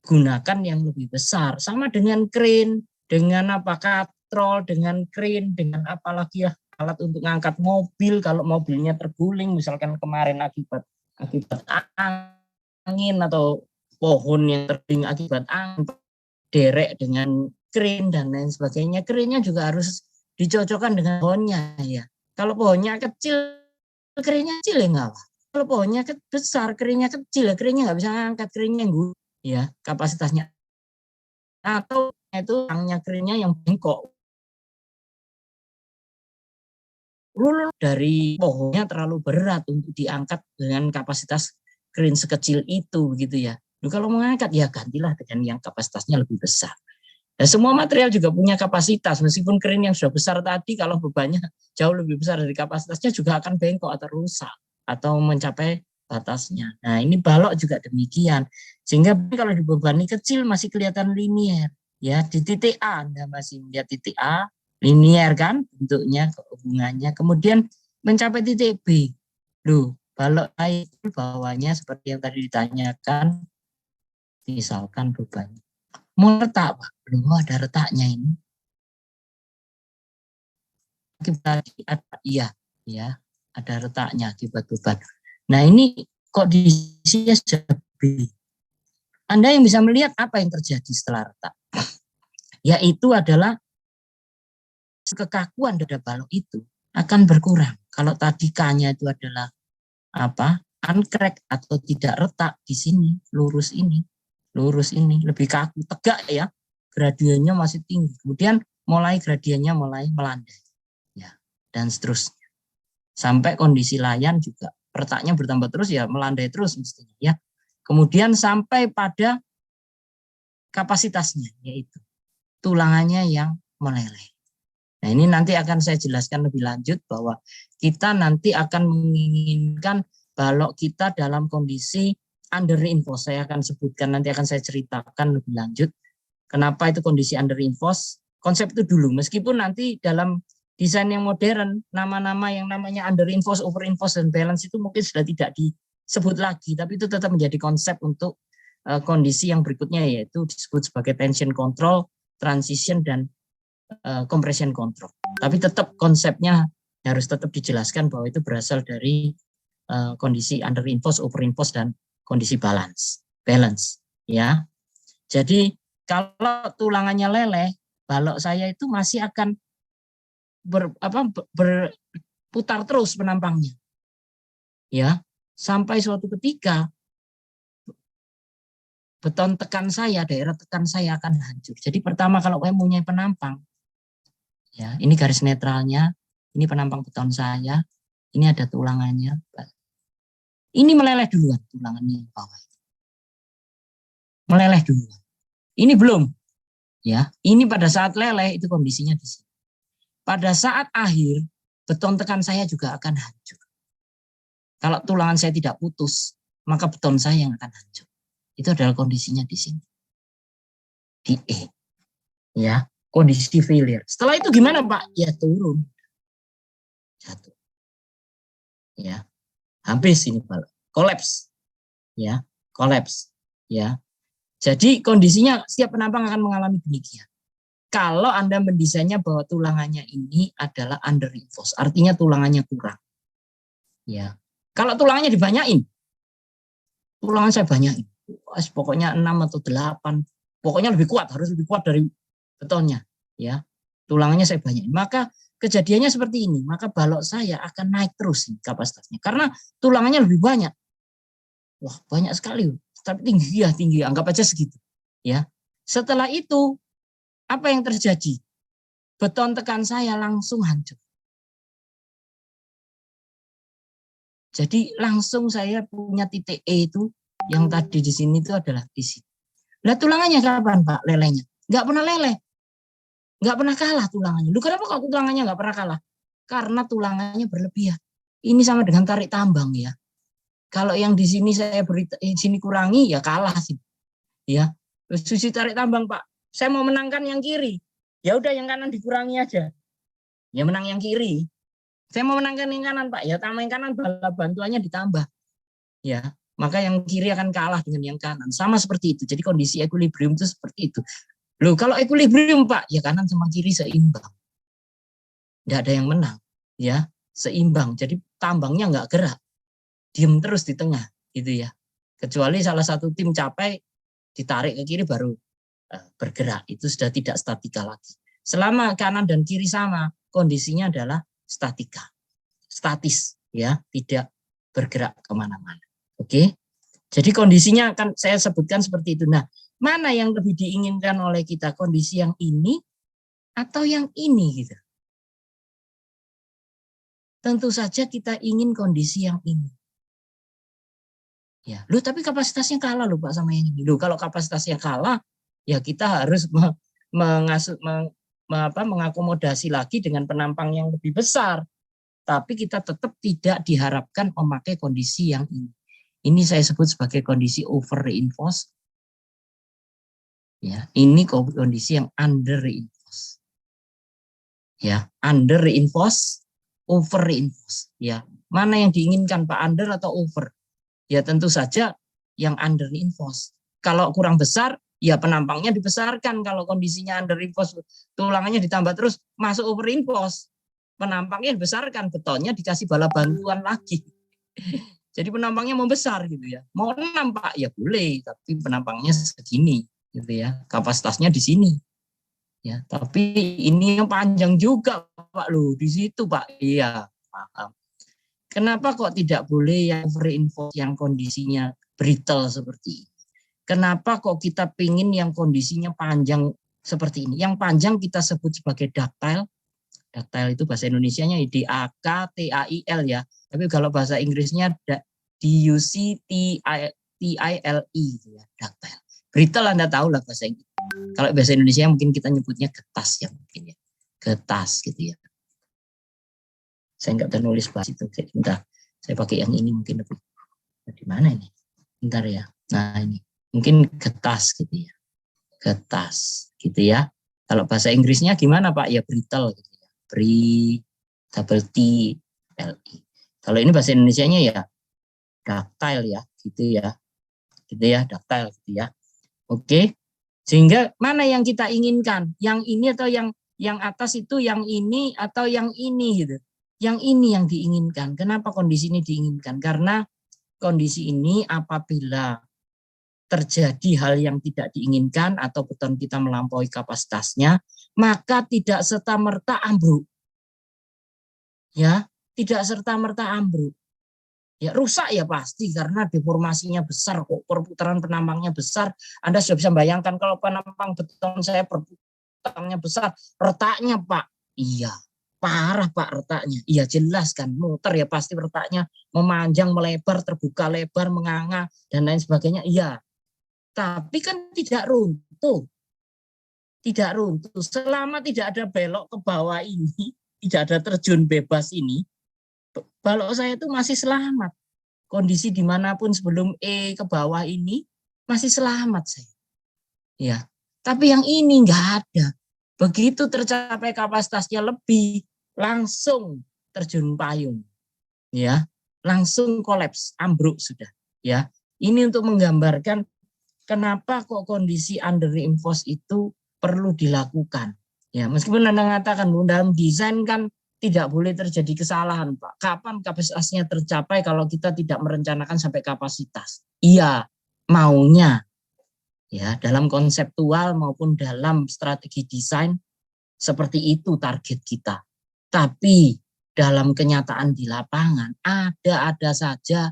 gunakan yang lebih besar. Sama dengan crane, dengan apa katrol, dengan crane, dengan apalagi ya alat untuk ngangkat mobil. Kalau mobilnya terguling, misalkan kemarin akibat angin atau pohon yang terguling akibat angin, derek dengan crane dan lain sebagainya. Crane-nya juga harus dicocokkan dengan pohonnya ya. Kalau pohonnya kecil, keringnya kecil ya nggak apa. Kalau pohonnya besar, keringnya kecil ya keringnya nggak bisa ngangkat, keringnya yang ya kapasitasnya. Atau itu tangnya keringnya yang bengkok. Lulu dari pohonnya terlalu berat untuk diangkat dengan kapasitas kering sekecil itu gitu ya. Lalu kalau mengangkat ya gantilah dengan yang kapasitasnya lebih besar. Nah, semua material juga punya kapasitas, meskipun crane yang sudah besar tadi, kalau bebannya jauh lebih besar dari kapasitasnya juga akan bengkok atau rusak atau mencapai batasnya. Nah, ini balok juga demikian. Sehingga kalau dibebani kecil masih kelihatan linier. Ya, di titik A Anda masih melihat titik A, linier kan bentuknya, hubungannya. Kemudian mencapai titik B. Loh, balok A itu bawahnya seperti yang tadi ditanyakan, misalkan bebannya. Mau retak, Pak? Belum ada retaknya ini. Akibat iya, ya, ada retaknya akibat beban. Nah, ini kondisinya sudah B. Anda yang bisa melihat apa yang terjadi setelah retak. Yaitu adalah kekakuan dada balok itu akan berkurang. Kalau tadi K-nya itu adalah apa? Uncrack atau tidak retak di sini, lurus ini, lebih kaku, tegak ya. Gradiennya masih tinggi. Kemudian gradiennya mulai melandai. Ya, dan seterusnya. Sampai kondisi layan juga retaknya bertambah terus ya, melandai terus mestinya ya. Kemudian sampai pada kapasitasnya, yaitu tulangannya yang meleleh. Nah, ini nanti akan saya jelaskan lebih lanjut bahwa kita nanti akan menginginkan balok kita dalam kondisi under reinforce. Saya akan sebutkan, nanti akan saya ceritakan lebih lanjut. Kenapa itu kondisi under reinforce? Konsep itu dulu, meskipun nanti dalam desain yang modern, nama-nama yang namanya under reinforce, over reinforce, dan balance itu mungkin sudah tidak disebut lagi, tapi itu tetap menjadi konsep untuk kondisi yang berikutnya, yaitu disebut sebagai tension control, transition, dan compression control. Tapi tetap konsepnya harus tetap dijelaskan bahwa itu berasal dari kondisi under reinforce, over reinforce, dan kondisi balance, ya. Jadi kalau tulangannya leleh, balok saya itu masih akan berputar terus penampangnya, ya, sampai suatu ketika beton tekan saya, daerah tekan saya akan hancur. Jadi pertama kalau saya punya penampang, ya, ini garis netralnya, ini penampang beton saya, ini ada tulangannya, ini meleleh duluan tulangannya bawah, meleleh duluan. Ini belum, ya. Ini pada saat leleh itu kondisinya di sini. Pada saat akhir beton tekan saya juga akan hancur. Kalau tulangan saya tidak putus, maka beton saya yang akan hancur. Itu adalah kondisinya di sini. Di E. Ya, kondisi failure. Setelah itu gimana, Pak? Ya turun. Jatuh. Ya. Habis ini, Pak. Kolaps. Ya, kolaps. Ya. Jadi kondisinya setiap penampang akan mengalami demikian. Kalau Anda mendesainnya bahwa tulangannya ini adalah under reinforce, artinya tulangannya kurang. Ya. Kalau tulangannya dibanyain, tulangan saya banyain. Pokoknya 6 atau 8, pokoknya lebih kuat, harus lebih kuat dari betonnya. Ya. Tulangannya saya banyain. Maka kejadiannya seperti ini, maka balok saya akan naik terus kapasitasnya. Karena tulangannya lebih banyak. Wah, banyak sekali. Tapi tinggi, anggap aja segitu. Ya. Setelah itu, apa yang terjadi? beton tekan saya langsung hancur. Jadi langsung saya punya titik E itu yang tadi di sini itu adalah di sini. Nah tulangannya kapan Pak lelehnya? Nggak pernah leleh. Nggak pernah kalah tulangannya. Lu kenapa kok tulangannya nggak pernah kalah? Karena tulangannya berlebihan. Ini sama dengan tarik tambang ya. Kalau yang di sini saya beri sini kurangi ya kalah sih. Ya. Terus sisi tarik tambang Pak. Saya mau menangkan yang kiri. Ya udah yang kanan dikurangi aja. Ya menang yang kiri. Saya mau menangkan yang kanan Pak. Ya tambah yang kanan bala bantuannya ditambah. Ya. Maka yang kiri akan kalah dengan yang kanan. Sama seperti itu. Jadi kondisi equilibrium itu seperti itu. Loh, kalau equilibrium Pak, ya kanan sama kiri seimbang. Tidak ada yang menang, ya seimbang. Jadi tambangnya nggak gerak, diem terus di tengah, gitu ya. Kecuali salah satu tim capai, ditarik ke kiri baru bergerak. Itu sudah tidak statika lagi. Selama kanan dan kiri sama, kondisinya adalah statis, ya tidak bergerak kemana-mana. Oke, jadi kondisinya akan saya sebutkan seperti itu. Nah, mana yang lebih diinginkan oleh kita, kondisi yang ini atau yang ini gitu. Tentu saja kita ingin kondisi yang ini. Ya, lu tapi kapasitasnya kalah loh Pak sama yang ini. Lu kalau kapasitasnya kalah, ya kita harus mengakomodasi lagi dengan penampang yang lebih besar. Tapi kita tetap tidak diharapkan memakai kondisi yang ini. Ini saya sebut sebagai kondisi over reinforce. Ya, ini kondisi yang under reinforce. Ya, under reinforce, over reinforce. Ya, mana yang diinginkan Pak, under atau over? Ya tentu saja yang under reinforce. Kalau kurang besar, ya penampangnya dibesarkan. Kalau kondisinya under reinforce, tulangannya ditambah terus masuk over reinforce. Penampangnya dibesarkan, betonnya dikasih bala bantuan lagi. Jadi penampangnya membesar gitu ya. Mau 6 Pak, ya boleh, tapi penampangnya segini gitu ya. Kapasitasnya di sini. Ya, tapi ini yang panjang juga Pak lu di situ Pak. Iya, paham. Kenapa kok tidak boleh yang over reinforce yang kondisinya brittle seperti ini? Kenapa kok kita pingin yang kondisinya panjang seperti ini? Yang panjang kita sebut sebagai ductile. Ductile itu bahasa Indonesianya DAKTAIL ya. Tapi kalau bahasa Inggrisnya DUCTILE ya, ductile. Brittle Anda tahu lah bahasa Inggris. Kalau bahasa Indonesia mungkin kita nyebutnya getas ya mungkin ya. Getas gitu ya. Saya nggak ternulis bahas itu. Bentar, saya pakai yang ini mungkin lebih. Di mana ini? Bentar ya. Nah ini mungkin getas gitu ya. Getas gitu ya. Kalau bahasa Inggrisnya gimana Pak? Ya brittle gitu ya. Double T L E. Kalau ini bahasa Indonesianya ya ductile ya, gitu ya. Gitu ya, ductile gitu ya. Oke. Sehingga mana yang kita inginkan? Yang ini atau yang atas itu, yang ini atau yang ini gitu. Yang ini yang diinginkan. Kenapa kondisi ini diinginkan? Karena kondisi ini apabila terjadi hal yang tidak diinginkan atau beton kita melampaui kapasitasnya, maka tidak serta-merta ambruk. Ya, tidak serta-merta ambruk. Ya rusak ya pasti karena deformasinya besar kok, perputaran penampangnya besar. Anda sudah bisa bayangkan kalau penampang beton saya perputarannya besar, retaknya Pak. Iya, parah Pak retaknya. Iya jelas kan, muter ya pasti retaknya memanjang, melebar, terbuka lebar, menganga dan lain sebagainya. Iya. Tapi kan tidak runtuh. Tidak runtuh. Selama tidak ada belok ke bawah ini, tidak ada terjun bebas ini, balok saya itu masih selamat. Kondisi dimanapun sebelum E ke bawah ini masih selamat saya. Ya, tapi yang ini nggak ada. Begitu tercapai kapasitasnya lebih, langsung terjun payung. Ya, langsung kolaps, ambruk sudah. Ya, ini untuk menggambarkan kenapa kok kondisi under reinforce itu perlu dilakukan. Ya, meskipun Anda mengatakan dalam desain kan tidak boleh terjadi kesalahan, Pak. Kapan kapasitasnya tercapai kalau kita tidak merencanakan sampai kapasitas? Iya, maunya. Ya, dalam konseptual maupun dalam strategi desain seperti itu target kita. Tapi dalam kenyataan di lapangan ada saja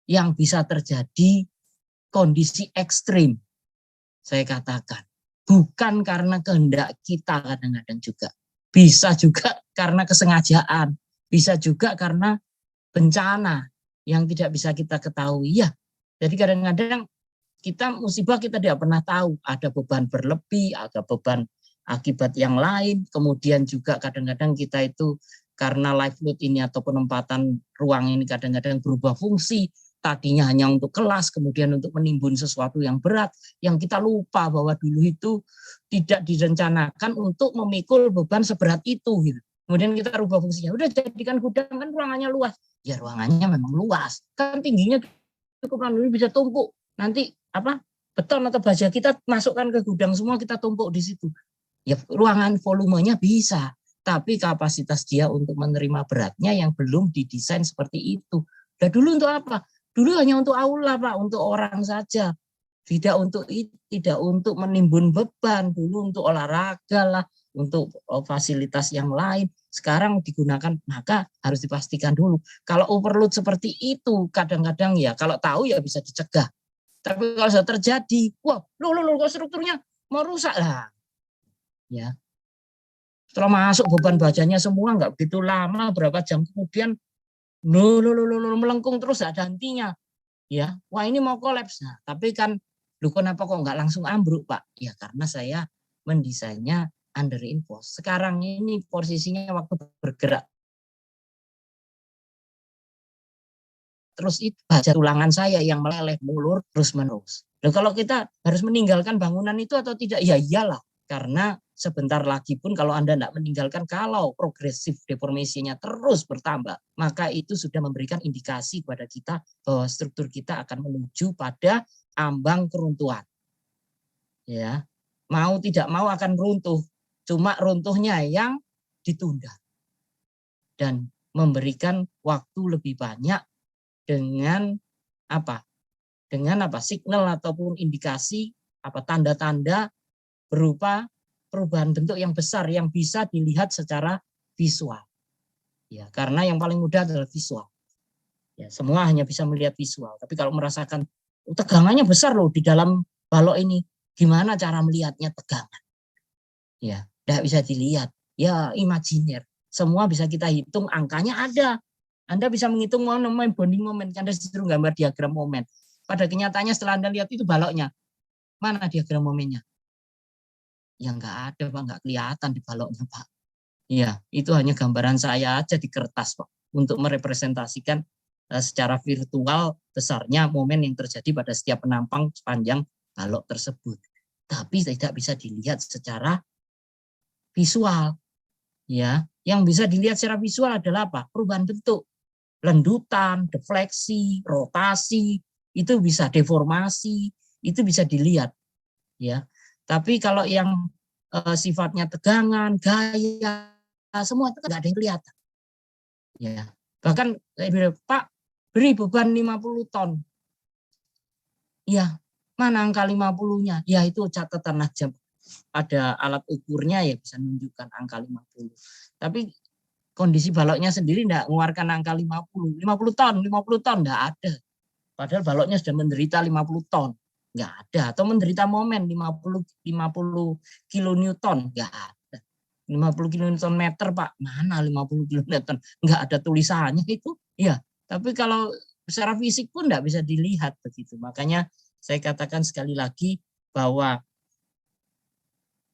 yang bisa terjadi kondisi ekstrim. Saya katakan, bukan karena kehendak kita kadang-kadang juga. bisa juga karena kesengajaan, bisa juga karena bencana yang tidak bisa kita ketahui. Ya, jadi kadang-kadang kita musibah kita tidak pernah tahu, ada beban berlebih, ada beban akibat yang lain, kemudian juga kadang-kadang kita itu karena live load ini atau penempatan ruang ini kadang-kadang berubah fungsi, tadinya hanya untuk kelas, kemudian untuk menimbun sesuatu yang berat, yang kita lupa bahwa dulu itu tidak direncanakan untuk memikul beban seberat itu. Gitu. Kemudian kita rubah fungsinya, udah jadikan gudang kan ruangannya luas. Ya ruangannya memang luas, kan tingginya cukup ini bisa tumpuk. Nanti beton atau baja kita masukkan ke gudang semua, kita tumpuk di situ. Ya ruangan volumenya bisa, tapi kapasitas dia untuk menerima beratnya yang belum didesain seperti itu. Nah dulu untuk apa? Dulu hanya untuk aula Pak, untuk orang saja. Tidak untuk menimbun beban, dulu untuk olahraga lah, untuk fasilitas yang lain. Sekarang digunakan, maka harus dipastikan dulu. Kalau overload seperti itu, kadang-kadang ya kalau tahu ya bisa dicegah. Tapi kalau sudah terjadi, wah, kok strukturnya mau rusak lah. Ya. Setelah masuk beban bajanya semua nggak begitu lama, berapa jam kemudian melengkung terus ada hentinya. Ya, wah ini mau kolaps. Nah, tapi kan kenapa kok nggak langsung ambruk, Pak? Ya karena saya mendesainnya under reinforce. Sekarang ini posisinya waktu bergerak terus itu baja tulangan saya yang meleleh mulur terus menerus. Nah, kalau kita harus meninggalkan bangunan itu atau tidak? Ya iyalah, karena sebentar lagi pun kalau Anda tidak meninggalkan, kalau progresif deformasinya terus bertambah, maka itu sudah memberikan indikasi kepada kita bahwa struktur kita akan menuju pada ambang keruntuhan. Ya, mau tidak mau akan runtuh, cuma runtuhnya yang ditunda dan memberikan waktu lebih banyak dengan signal ataupun indikasi tanda-tanda berupa perubahan bentuk yang besar yang bisa dilihat secara visual. Ya, karena yang paling mudah adalah visual. Ya, semua hanya bisa melihat visual. Tapi kalau merasakan tegangannya besar loh di dalam balok ini, gimana cara melihatnya tegangan? Ya, tidak bisa dilihat. Ya, imajiner. Semua bisa kita hitung, angkanya ada. Anda bisa menghitung bonding moment, Anda disuruh gambar diagram momen. Pada kenyataannya setelah Anda lihat itu baloknya, mana diagram momennya? Ya nggak ada Pak, nggak kelihatan di baloknya Pak. Ya, itu hanya gambaran saya aja di kertas Pak, untuk merepresentasikan secara virtual besarnya momen yang terjadi pada setiap penampang sepanjang balok tersebut. Tapi tidak bisa dilihat secara visual. Ya, yang bisa dilihat secara visual adalah apa? Perubahan bentuk. Lendutan, defleksi, rotasi, itu bisa deformasi, itu bisa dilihat, ya. Tapi kalau yang sifatnya tegangan, gaya, semua itu nggak ada yang kelihatan. Ya, bahkan Pak beri beban 50 ton, ya mana angka 50-nya? Ya itu catatan aja. Ada alat ukurnya ya bisa menunjukkan angka 50. Tapi kondisi baloknya sendiri tidak mengeluarkan angka 50 ton enggak ada. Padahal baloknya sudah menderita 50 ton, enggak ada. Atau menderita momen 50 kilonewton, enggak ada. 50 kilonewton meter Pak, mana 50 kilonewton? Enggak ada tulisannya itu. Ya, tapi kalau secara fisik pun enggak bisa dilihat begitu. Makanya saya katakan sekali lagi bahwa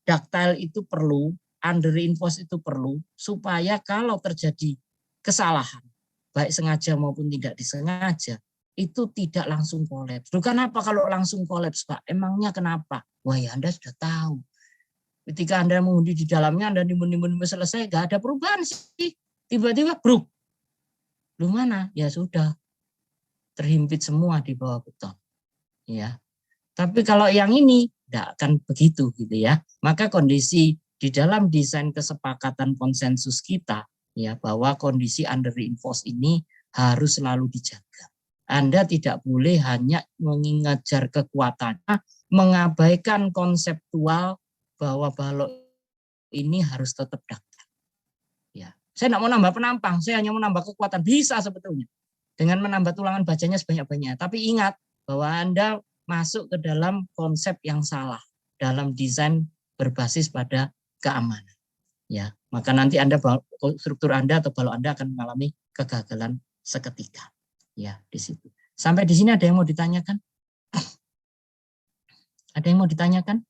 ductile itu perlu, under reinforce itu perlu, supaya kalau terjadi kesalahan, baik sengaja maupun tidak disengaja, itu tidak langsung kolaps. Kenapa kalau langsung kolaps Pak? Emangnya kenapa? Wah ya Anda sudah tahu. Ketika Anda mengundi di dalamnya, Anda nimbun selesai, nggak ada perubahan sih. Tiba-tiba bruk. Lu mana? Ya sudah. Terhimpit semua di bawah beton. Ya. Tapi kalau yang ini tidak akan begitu gitu ya. Maka kondisi di dalam desain kesepakatan konsensus kita ya bahwa kondisi under reinforce ini harus selalu dijaga. Anda tidak boleh hanya mengejar kekuatannya, mengabaikan konseptual bahwa balok ini harus tetap datar. Ya, saya tidak mau nambah penampang, saya hanya mau nambah kekuatan, bisa sebetulnya dengan menambah tulangan bajanya sebanyak-banyaknya. Tapi ingat bahwa Anda masuk ke dalam konsep yang salah dalam desain berbasis pada keamanan. Ya, maka nanti struktur Anda atau balok Anda akan mengalami kegagalan seketika. Ya, di situ. Sampai di sini ada yang mau ditanyakan? Ada yang mau ditanyakan?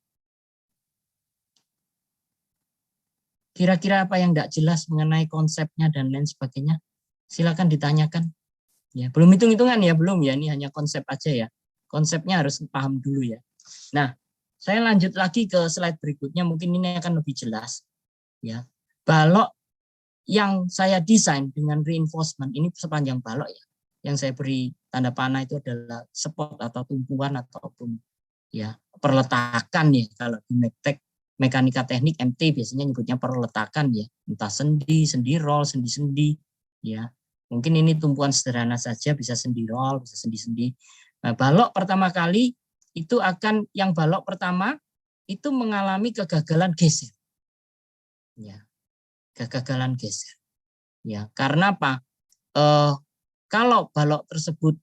Kira-kira apa yang tidak jelas mengenai konsepnya dan lain sebagainya? Silakan ditanyakan. Ya, belum hitung-hitungan ya, belum ya. Ini hanya konsep aja ya. Konsepnya harus paham dulu ya. Nah, saya lanjut lagi ke slide berikutnya. Mungkin ini akan lebih jelas. Ya, balok yang saya desain dengan reinforcement ini sepanjang balok ya. Yang saya beri tanda panah itu adalah spot atau tumpuan ataupun ya perletakan ya. Kalau di Mektek mekanika teknik MT biasanya nyebutnya perletakan ya, entah sendi, sendi roll, sendi-sendi ya. Mungkin ini tumpuan sederhana saja, bisa sendi roll, bisa sendi-sendi. Nah, balok pertama kali itu akan yang balok pertama itu mengalami kegagalan geser. Ya. Kegagalan geser. Ya, karena apa? Kalau balok tersebut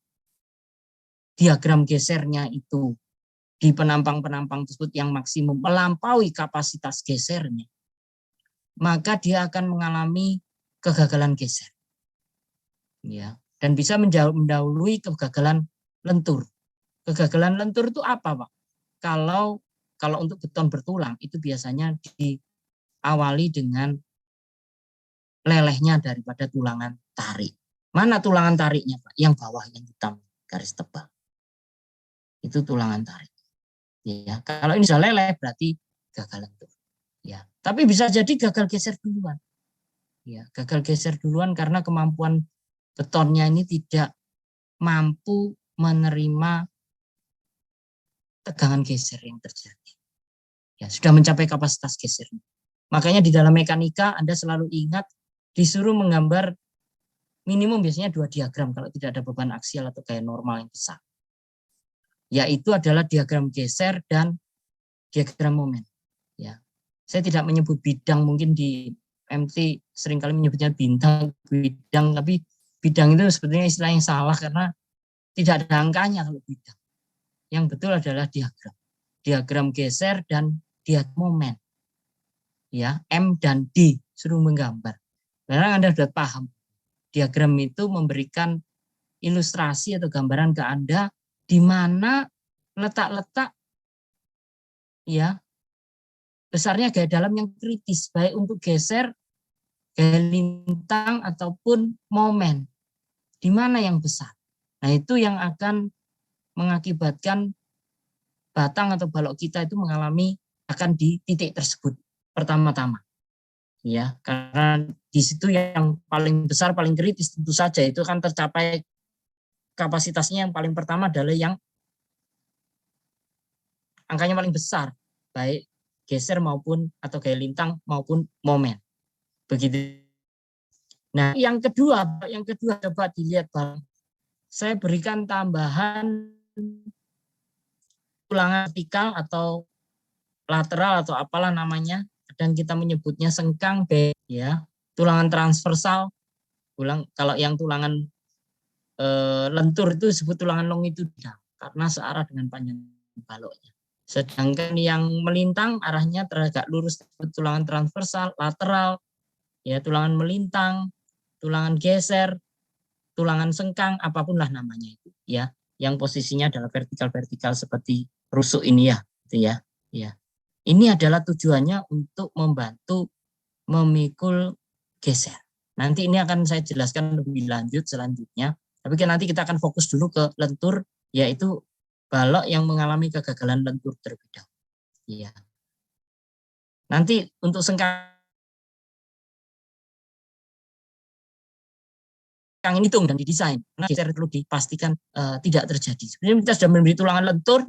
diagram gesernya itu di penampang-penampang tersebut yang maksimum melampaui kapasitas gesernya, maka dia akan mengalami kegagalan geser. Ya, dan bisa mendahului kegagalan lentur. Kegagalan lentur itu apa, Pak? Kalau untuk beton bertulang itu biasanya diawali dengan lelehnya daripada tulangan tarik. Mana tulangan tariknya, Pak? Yang bawah yang hitam garis tebal. Itu tulangan tarik. Ya, kalau ini sudah leleh berarti gagal lentur. Ya, tapi bisa jadi gagal geser duluan. Ya, gagal geser duluan karena kemampuan betonnya ini tidak mampu menerima tegangan geser yang terjadi. Ya, sudah mencapai kapasitas geser. Makanya di dalam mekanika Anda selalu ingat disuruh menggambar minimum biasanya 2 diagram kalau tidak ada beban aksial atau gaya normal yang besar. Yaitu adalah diagram geser dan diagram momen. Ya, saya tidak menyebut bidang, mungkin di MT seringkali menyebutnya bidang, tapi bidang itu sebetulnya istilah yang salah karena tidak ada angkanya kalau bidang. Yang betul adalah diagram geser dan diagram momen. Ya, M dan D suruh menggambar. Karena Anda sudah paham, diagram itu memberikan ilustrasi atau gambaran ke Anda di mana letak-letak ya besarnya gaya dalam yang kritis, baik untuk geser, gaya lintang ataupun momen. Di mana yang besar? Nah, itu yang akan mengakibatkan batang atau balok kita itu mengalami akan di titik tersebut pertama-tama. Ya, karena di situ yang paling besar, paling kritis tentu saja itu akan tercapai kapasitasnya yang paling pertama adalah yang angkanya paling besar, baik geser maupun atau gaya lintang maupun momen. Begitu. Nah, yang kedua coba dilihat, Bang. Saya berikan tambahan tulangan vertikal atau lateral atau apalah namanya, dan kita menyebutnya sengkang B ya, tulangan transversal. Kalau yang tulangan lentur itu disebut tulangan longitudinal karena searah dengan panjang baloknya. Sedangkan yang melintang arahnya teragak lurus disebut tulangan transversal, lateral, ya tulangan melintang, tulangan geser, tulangan sengkang, apapun lah namanya itu, ya, yang posisinya adalah vertikal seperti rusuk ini ya, itu ya, ya. Ini adalah tujuannya untuk membantu memikul geser. Nanti ini akan saya jelaskan lebih lanjut selanjutnya. Tapi nanti kita akan fokus dulu ke lentur, yaitu balok yang mengalami kegagalan lentur terlebih dahulu. Ya. Nanti untuk sengkang ini hitung dan didesain, karena geser perlu dipastikan tidak terjadi. Sebenarnya kita sudah memberi tulangan lentur,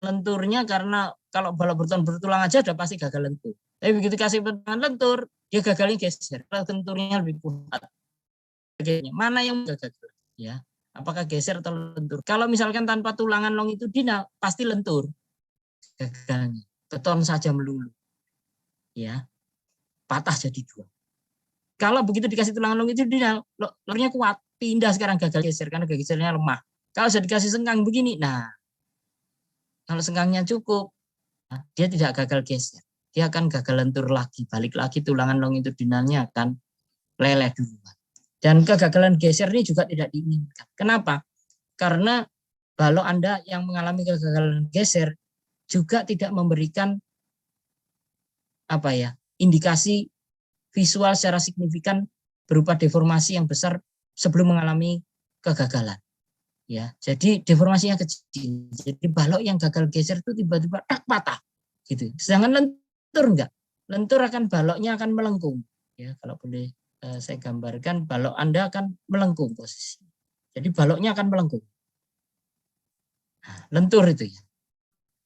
lenturnya karena kalau balok beton bertulang aja udah pasti gagal lentur. Tapi begitu kasih tulangan lentur, dia gagalnya geser. Kalau lenturnya lebih kuat. Mana yang gagal? Ya, apakah geser atau lentur? Kalau misalkan tanpa tulangan longitudinal, pasti lentur. Gagalnya. Beton saja melulu. Ya, patah jadi 2. Kalau begitu dikasih tulangan longitudinal, lornya kuat, pindah sekarang gagal geser karena gesernya lemah. Kalau sudah dikasih sengkang begini, nah kalau sengkangnya cukup, dia tidak gagal geser. Dia akan gagal lentur lagi, balik lagi tulangan longitudinalnya akan leleh duluan. Dan kegagalan geser ini juga tidak diinginkan. Kenapa? Karena balok Anda yang mengalami kegagalan geser juga tidak memberikan indikasi visual secara signifikan berupa deformasi yang besar sebelum mengalami kegagalan. Ya, jadi deformasinya kecil. Jadi balok yang gagal geser itu tiba-tiba patah, gitu. Sedangkan lentur enggak. Lentur akan baloknya akan melengkung. Ya, kalau boleh saya gambarkan, balok Anda akan melengkung posisi. Jadi baloknya akan melengkung. Nah, lentur itu ya.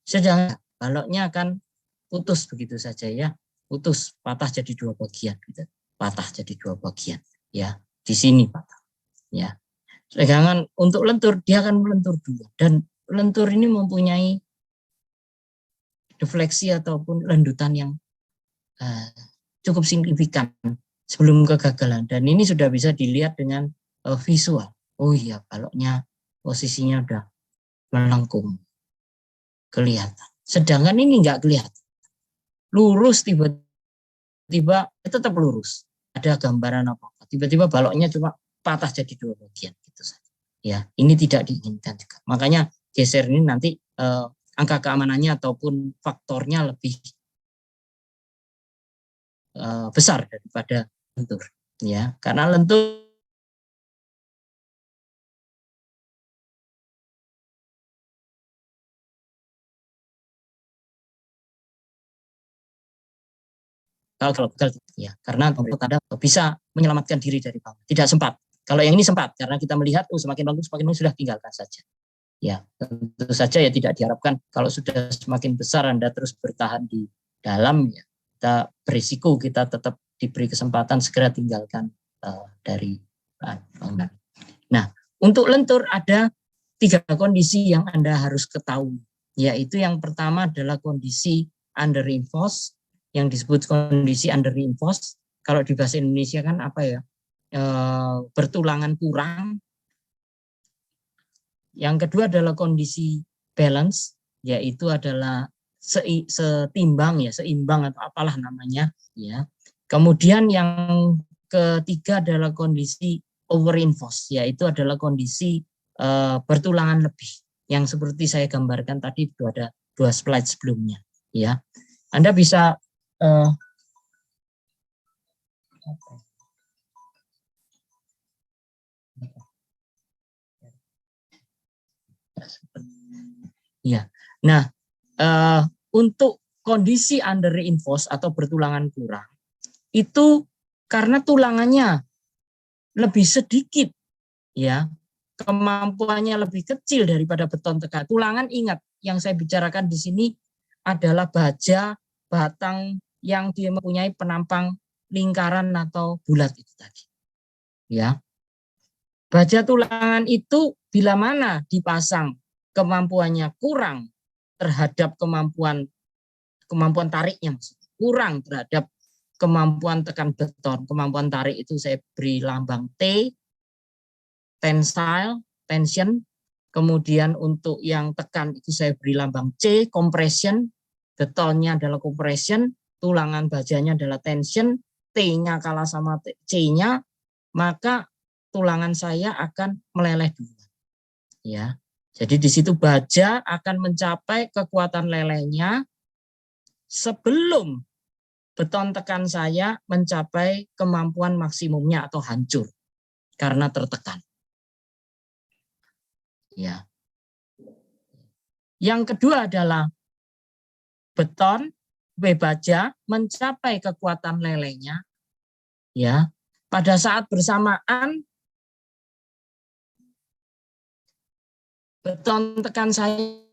Sedangkan baloknya akan putus begitu saja ya, putus, patah jadi dua bagian, gitu. Patah jadi dua bagian. Ya, di sini patah. Ya. Sedangkan untuk lentur, dia akan melentur dua. Dan lentur ini mempunyai defleksi ataupun lendutan yang cukup signifikan sebelum kegagalan. Dan ini sudah bisa dilihat dengan visual. Oh iya, baloknya posisinya udah melengkung. Kelihatan. Sedangkan ini enggak kelihatan. Lurus tiba-tiba tetap lurus. Ada gambaran apa-apa. Tiba-tiba baloknya cuma patah jadi dua bagian gitu saja. Ya, ini tidak diinginkan juga. Makanya geser ini nanti angka keamanannya ataupun faktornya lebih besar daripada lentur. Ya, karena lentur kalau gagal ya, karena Anda bisa menyelamatkan diri dari bawah. Tidak sempat. Kalau yang ini sempat, karena kita melihat semakin bagus sudah tinggalkan saja. Ya, tentu saja ya tidak diharapkan kalau sudah semakin besar Anda terus bertahan di dalam, ya, kita berisiko kita tetap diberi kesempatan segera tinggalkan dari bangunan. Nah, untuk lentur ada 3 kondisi yang Anda harus ketahui, yaitu yang pertama adalah kondisi under reinforced, yang disebut kondisi under reinforced. Kalau di bahasa Indonesia kan apa ya? Bertulangan kurang. Yang kedua adalah kondisi balance, yaitu adalah setimbang ya, seimbang atau apalah namanya ya. Kemudian yang ketiga adalah kondisi over reinforced, yaitu adalah kondisi bertulangan lebih yang seperti saya gambarkan tadi itu ada 2 slide sebelumnya ya. Anda bisa ya. Nah, untuk kondisi under reinforced atau bertulangan kurang itu karena tulangannya lebih sedikit ya, kemampuannya lebih kecil daripada beton tekan. Tulangan, ingat yang saya bicarakan di sini adalah baja batang yang dia mempunyai penampang lingkaran atau bulat itu tadi. Ya. Baja tulangan itu bila mana dipasang kemampuannya kurang terhadap kemampuan tariknya, kurang terhadap kemampuan tekan beton. Kemampuan tarik itu saya beri lambang T, tensile, tension. Kemudian untuk yang tekan itu saya beri lambang C, compression. Betonnya adalah compression, tulangan bajanya adalah tension, T-nya kalah sama C-nya, maka tulangan saya akan meleleh dulu. Ya. Jadi di situ baja akan mencapai kekuatan lelehnya sebelum beton tekan saya mencapai kemampuan maksimumnya atau hancur karena tertekan. Ya. Yang kedua adalah beton baja mencapai kekuatan lelehnya ya pada saat bersamaan beton tekan saya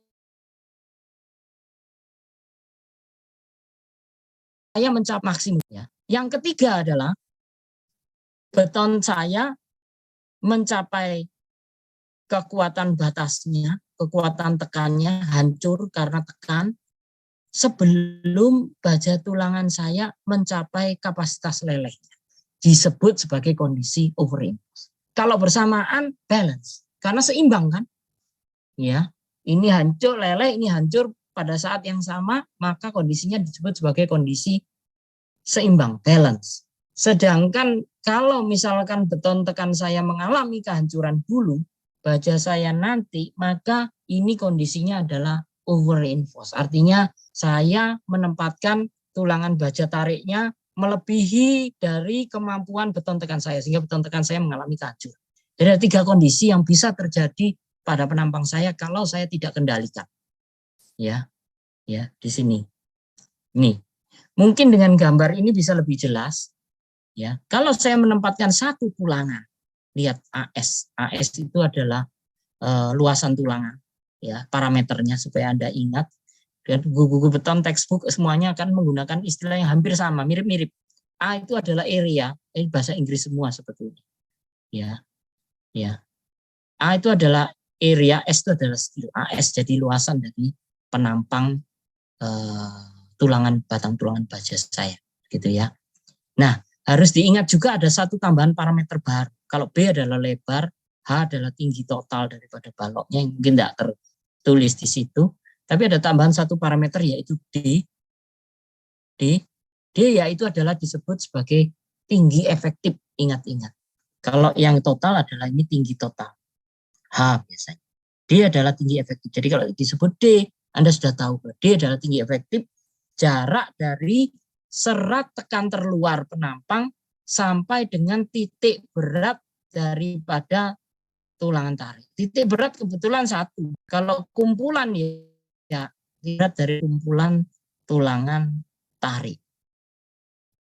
mencapai maksimum ya. Yang ketiga adalah beton saya mencapai kekuatan batasnya, kekuatan tekannya hancur karena tekan sebelum baja tulangan saya mencapai kapasitas lelehnya. Disebut sebagai kondisi over-reinforced. Kalau bersamaan balance, karena seimbang kan? Ya, ini hancur leleh, ini hancur pada saat yang sama, maka kondisinya disebut sebagai kondisi seimbang, balance. Sedangkan kalau misalkan beton tekan saya mengalami kehancuran bulu, baja saya nanti, maka ini kondisinya adalah over reinforce. Artinya saya menempatkan tulangan baja tariknya melebihi dari kemampuan beton tekan saya, sehingga beton tekan saya mengalami kehancuran. Jadi ada 3 kondisi yang bisa terjadi pada penampang saya kalau saya tidak kendalikan. Ya, di sini. Nih, mungkin dengan gambar ini bisa lebih jelas. Ya, kalau saya menempatkan satu tulangan, lihat AS. AS itu adalah luasan tulangan, ya, parameternya supaya Anda ingat. Dan buku-buku beton textbook semuanya akan menggunakan istilah yang hampir sama, mirip-mirip. A itu adalah area, ini bahasa Inggris semua sebetulnya. Ya. A itu adalah area, S itu adalah skill. AS jadi luasan dari penampang batang tulangan baja saya, gitu ya. Nah, harus diingat juga ada satu tambahan parameter baru. Kalau B adalah lebar, H adalah tinggi total daripada baloknya yang mungkin tidak tertulis di situ. Tapi ada tambahan satu parameter yaitu D. D yaitu adalah disebut sebagai tinggi efektif. Ingat-ingat. Kalau yang total adalah ini tinggi total. H biasanya. D adalah tinggi efektif. Jadi kalau disebut D, Anda sudah tahu bahwa D adalah tinggi efektif. Jarak dari serat tekan terluar penampang sampai dengan titik berat daripada tulangan tarik. Titik berat kebetulan 1. Kalau kumpulan ya berat dari kumpulan tulangan tarik.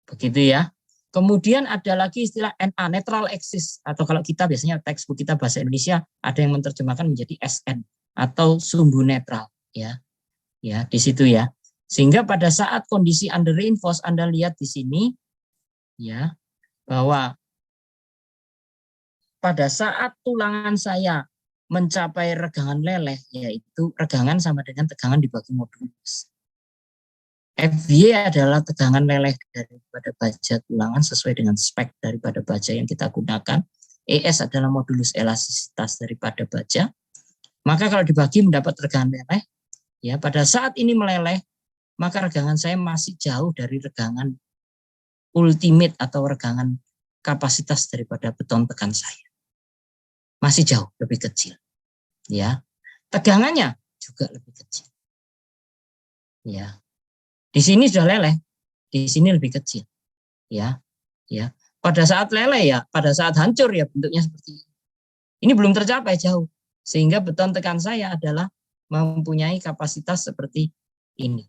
Begitu ya. Kemudian ada lagi istilah NA, neutral axis, atau kalau kita biasanya textbook kita bahasa Indonesia ada yang menerjemahkan menjadi SN atau sumbu netral, ya. Ya, di situ ya. Sehingga pada saat kondisi under reinforce Anda lihat di sini ya bahwa pada saat tulangan saya mencapai regangan leleh, yaitu regangan sama dengan tegangan dibagi modulus. FY adalah tegangan leleh daripada baja tulangan sesuai dengan spek daripada baja yang kita gunakan. ES adalah modulus elastisitas daripada baja. Maka kalau dibagi mendapat regangan leleh, ya pada saat ini meleleh, maka regangan saya masih jauh dari regangan ultimate atau regangan kapasitas daripada beton tekan saya. Masih jauh, lebih kecil. Ya. Tegangannya juga lebih kecil. Ya. Di sini sudah leleh, di sini lebih kecil. Ya. Pada saat leleh ya, pada saat hancur ya bentuknya seperti ini. Ini belum tercapai jauh. Sehingga beton tekan saya adalah mempunyai kapasitas seperti ini.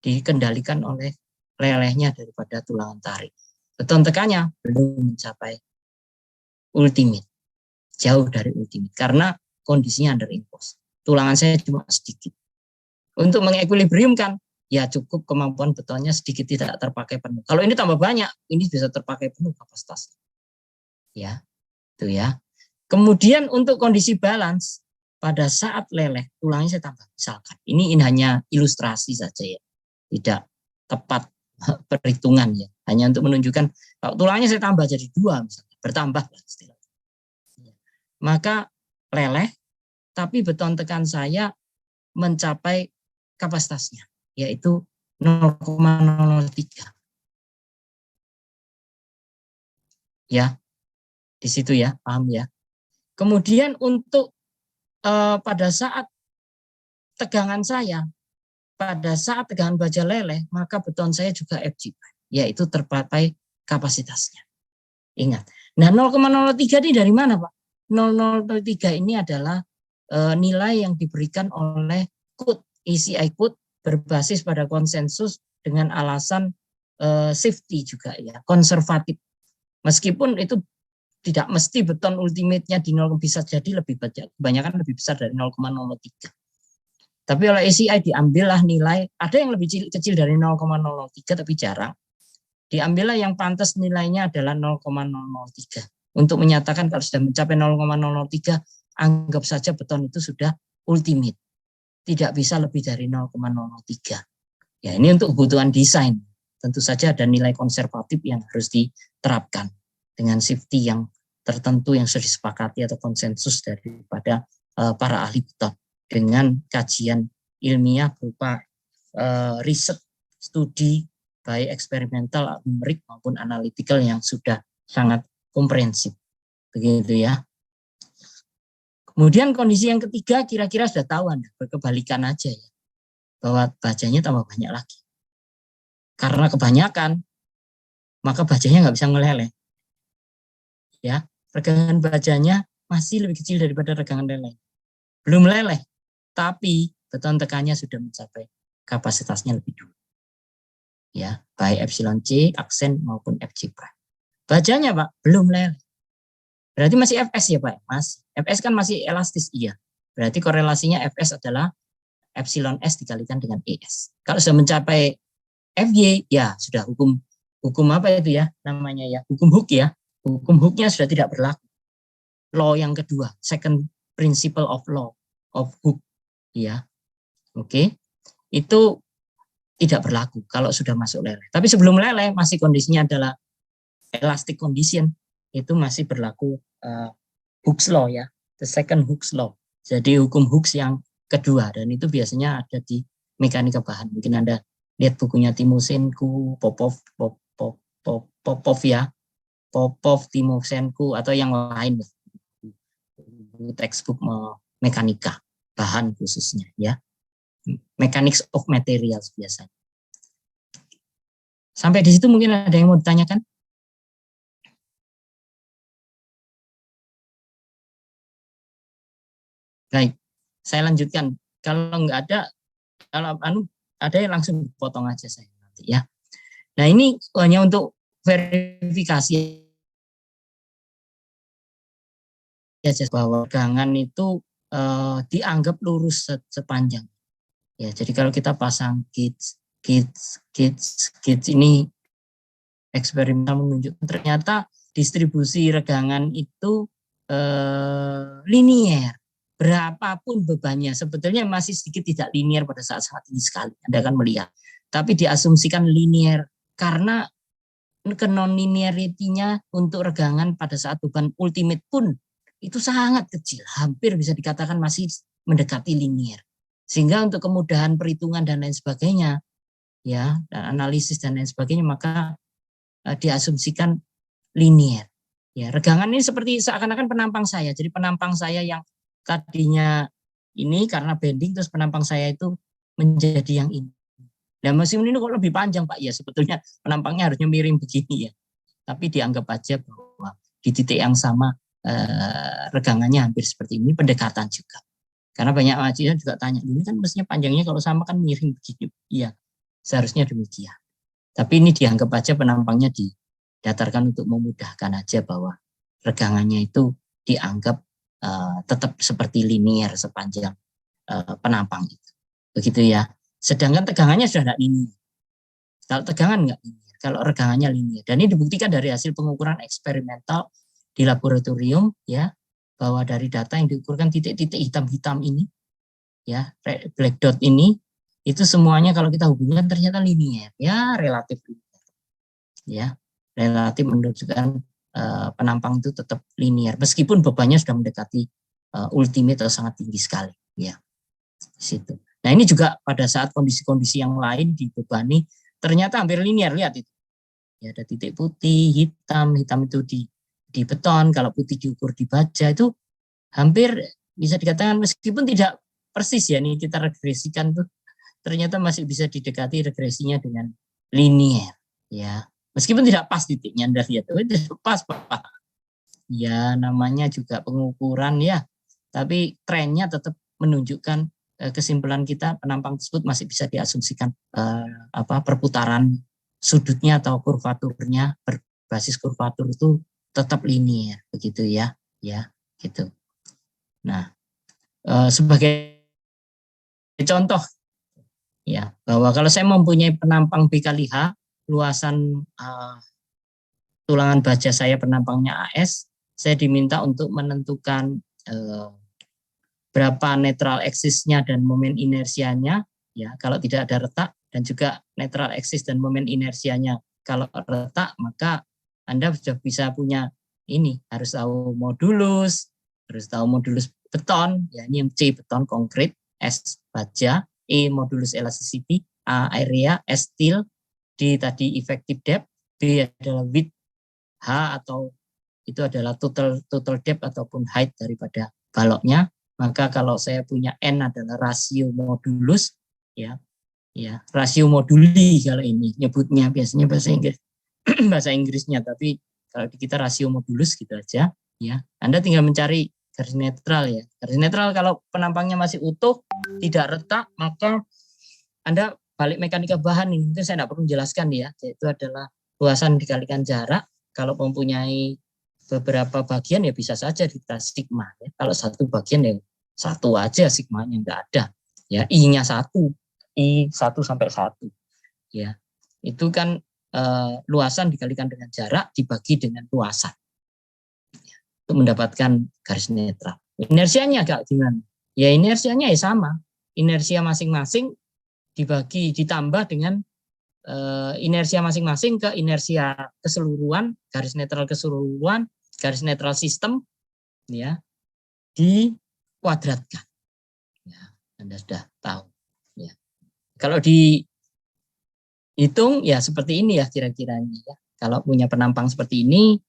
Dikendalikan oleh lelehnya daripada tulangan tarik. Beton tekannya belum mencapai ultimate. Jauh dari ultimate. Karena kondisinya under reinforce. Tulangan saya cuma sedikit. Untuk mengekuilibriumkan, ya cukup kemampuan betonnya sedikit tidak terpakai penuh. Kalau ini tambah banyak, ini bisa terpakai penuh kapasitas. Ya, itu ya. Kemudian untuk kondisi balance, pada saat leleh, tulangnya saya tambah. Misalkan, ini hanya ilustrasi saja ya. Tidak tepat perhitungan ya. Hanya untuk menunjukkan, kalau tulangnya saya tambah jadi 2 misalnya, bertambah lah istilahnya. Maka leleh, tapi beton tekan saya mencapai kapasitasnya, yaitu 0,003. Ya, di situ ya, paham ya. Kemudian untuk pada saat tegangan saya, pada saat tegangan baja leleh, maka beton saya juga FG, yaitu tercapai kapasitasnya. Ingat. Nah, 0,03 ini dari mana, Pak? 0,003 ini adalah nilai yang diberikan oleh code, ECI code berbasis pada konsensus dengan alasan safety juga ya, konservatif. Meskipun itu tidak mesti beton ultimate-nya di 0 bisa jadi lebih banyak, kebanyakan lebih besar dari 0,03. Tapi oleh ACI diambillah nilai, ada yang lebih kecil dari 0,003 tapi jarang. Diambillah yang pantas nilainya adalah 0,003. Untuk menyatakan kalau sudah mencapai 0,003, anggap saja beton itu sudah ultimate. Tidak bisa lebih dari 0,003. Ya, ini untuk kebutuhan desain. Tentu saja ada nilai konservatif yang harus diterapkan dengan safety yang tertentu yang sudah disepakati atau konsensus daripada para ahli beton dengan kajian ilmiah berupa riset, studi, baik eksperimental, numerik maupun analytical yang sudah sangat komprehensif. Begitu ya. Kemudian kondisi yang ketiga kira-kira sudah tahu Anda, berkebalikan aja ya. Bahwa bajanya tambah banyak lagi. Karena kebanyakan, maka bajanya nggak bisa ngeleleh. Ya, regangan bajanya masih lebih kecil daripada regangan leleh. Belum meleleh, tapi beton tekannya sudah mencapai kapasitasnya lebih dulu. Ya, baik epsilon C, aksen maupun Fc prime. Bajanya Pak belum meleleh. Berarti masih Fs ya Pak? Mas, Fs kan masih elastis, iya. Berarti korelasinya Fs adalah epsilon S dikalikan dengan Es. Kalau sudah mencapai Fy, ya sudah hukum apa itu ya namanya ya? Hukum Hooke ya. Hukum Hooke-nya sudah tidak berlaku. Law yang kedua, second principle of law of Hooke, ya. Oke. Itu tidak berlaku kalau sudah masuk leleh. Tapi sebelum leleh masih kondisinya adalah elastic condition, itu masih berlaku Hooke's law ya, the second Hooke's law. Jadi hukum Hooke yang kedua, dan itu biasanya ada di mekanika bahan. Mungkin Anda lihat bukunya Timosenko, Popov ya, Popov, Timosenko atau yang lain, textbook mekanika bahan khususnya ya, mechanics of materials biasanya. Sampai di situ mungkin ada yang mau ditanyakan? Baik, saya lanjutkan. Kalau nggak ada, kalau ada yang langsung potong aja saya nanti ya. Nah ini hanya untuk verifikasi aja bahwa regangan itu dianggap lurus sepanjang. Ya, jadi kalau kita pasang gauge ini eksperimental menunjukkan ternyata distribusi regangan itu linier. Berapapun bebannya, sebetulnya masih sedikit tidak linier pada saat ini sekali. Anda akan melihat. Tapi diasumsikan linier karena non-linearity-nya untuk regangan pada saat beban ultimate pun itu sangat kecil. Hampir bisa dikatakan masih mendekati linier. Sehingga untuk kemudahan perhitungan dan lain sebagainya, ya, dan analisis dan lain sebagainya, maka diasumsikan linier. Ya, regangan ini seperti seakan-akan penampang saya. Jadi penampang saya yang tadinya ini karena bending, terus penampang saya itu menjadi yang ini. Nah, mesin ini kok lebih panjang Pak? Ya sebetulnya penampangnya harusnya miring begini ya. Tapi dianggap aja bahwa di titik yang sama regangannya hampir seperti ini, pendekatan juga. Karena banyak mahasiswa juga tanya, ini kan mestinya panjangnya kalau sama kan miring begini. Iya, seharusnya demikian. Tapi ini dianggap aja penampangnya didatarkan untuk memudahkan aja bahwa regangannya itu dianggap tetap seperti linier sepanjang penampang itu. Begitu ya. Sedangkan tegangannya sudah tidak linier. Kalau tegangan enggak linier, kalau regangannya linier. Dan ini dibuktikan dari hasil pengukuran eksperimental di laboratorium ya, bahwa dari data yang diukurkan titik-titik hitam-hitam ini ya, black dot ini itu semuanya kalau kita hubungkan ternyata linier. Ya, relatif linier. Ya, relatif menunjukkan penampang itu tetap linier meskipun bebannya sudah mendekati ultimate atau sangat tinggi sekali ya. Situ. Nah, ini juga pada saat kondisi-kondisi yang lain dibebani ternyata hampir linier, lihat itu. Ya, ada titik putih, hitam itu di beton, kalau putih diukur di baja itu hampir bisa dikatakan meskipun tidak persis ya, ini kita regresikan tuh ternyata masih bisa didekati regresinya dengan linier ya. Meskipun tidak pas titiknya, Anda lihat, itu pas Pak. Ya, namanya juga pengukuran ya. Tapi trennya tetap menunjukkan kesimpulan kita penampang tersebut masih bisa diasumsikan perputaran sudutnya atau kurvaturnya berbasis kurvatur itu tetap linier begitu ya, gitu. Nah, sebagai contoh ya, bahwa kalau saya mempunyai penampang B kali H, luasan tulangan baja saya penampangnya AS, saya diminta untuk menentukan berapa netral axis-nya dan momen inersianya ya kalau tidak ada retak, dan juga netral axis dan momen inersianya kalau retak, maka Anda sudah bisa punya ini, harus tahu modulus beton ya, ini yang C beton konkret, S baja, E modulus elasticity, A area, S steel, D tadi effective depth, B adalah width, H atau itu adalah total depth ataupun height daripada baloknya. Maka kalau saya punya N adalah rasio modulus, ya rasio moduli kalau ini nyebutnya biasanya bahasa Inggris bahasa Inggrisnya, tapi kalau kita rasio modulus gitu aja, ya. Anda tinggal mencari garis netral ya. Garis netral kalau penampangnya masih utuh, tidak retak, maka Anda balik mekanika bahan ini. Mungkin saya tidak perlu menjelaskan ya, yaitu adalah luasan dikalikan jarak. Kalau mempunyai beberapa bagian ya bisa saja kita sigma ya. Kalau satu bagian ya satu aja sigmanya, enggak ada. Ya, I-nya 1, I 1 sampai 1. Ya. Itu kan luasan dikalikan dengan jarak dibagi dengan luasan untuk mendapatkan garis netral. Inersianya agak gimana? Ya inersianya ya sama. Inersia masing-masing ditambah dengan inersia masing-masing ke inersia keseluruhan, garis netral keseluruhan, garis netral sistem, ya, dikuadratkan. Ya, Anda sudah tahu. Ya. Kalau dihitung ya seperti ini ya kira-kira ini ya. Kalau punya penampang seperti ini,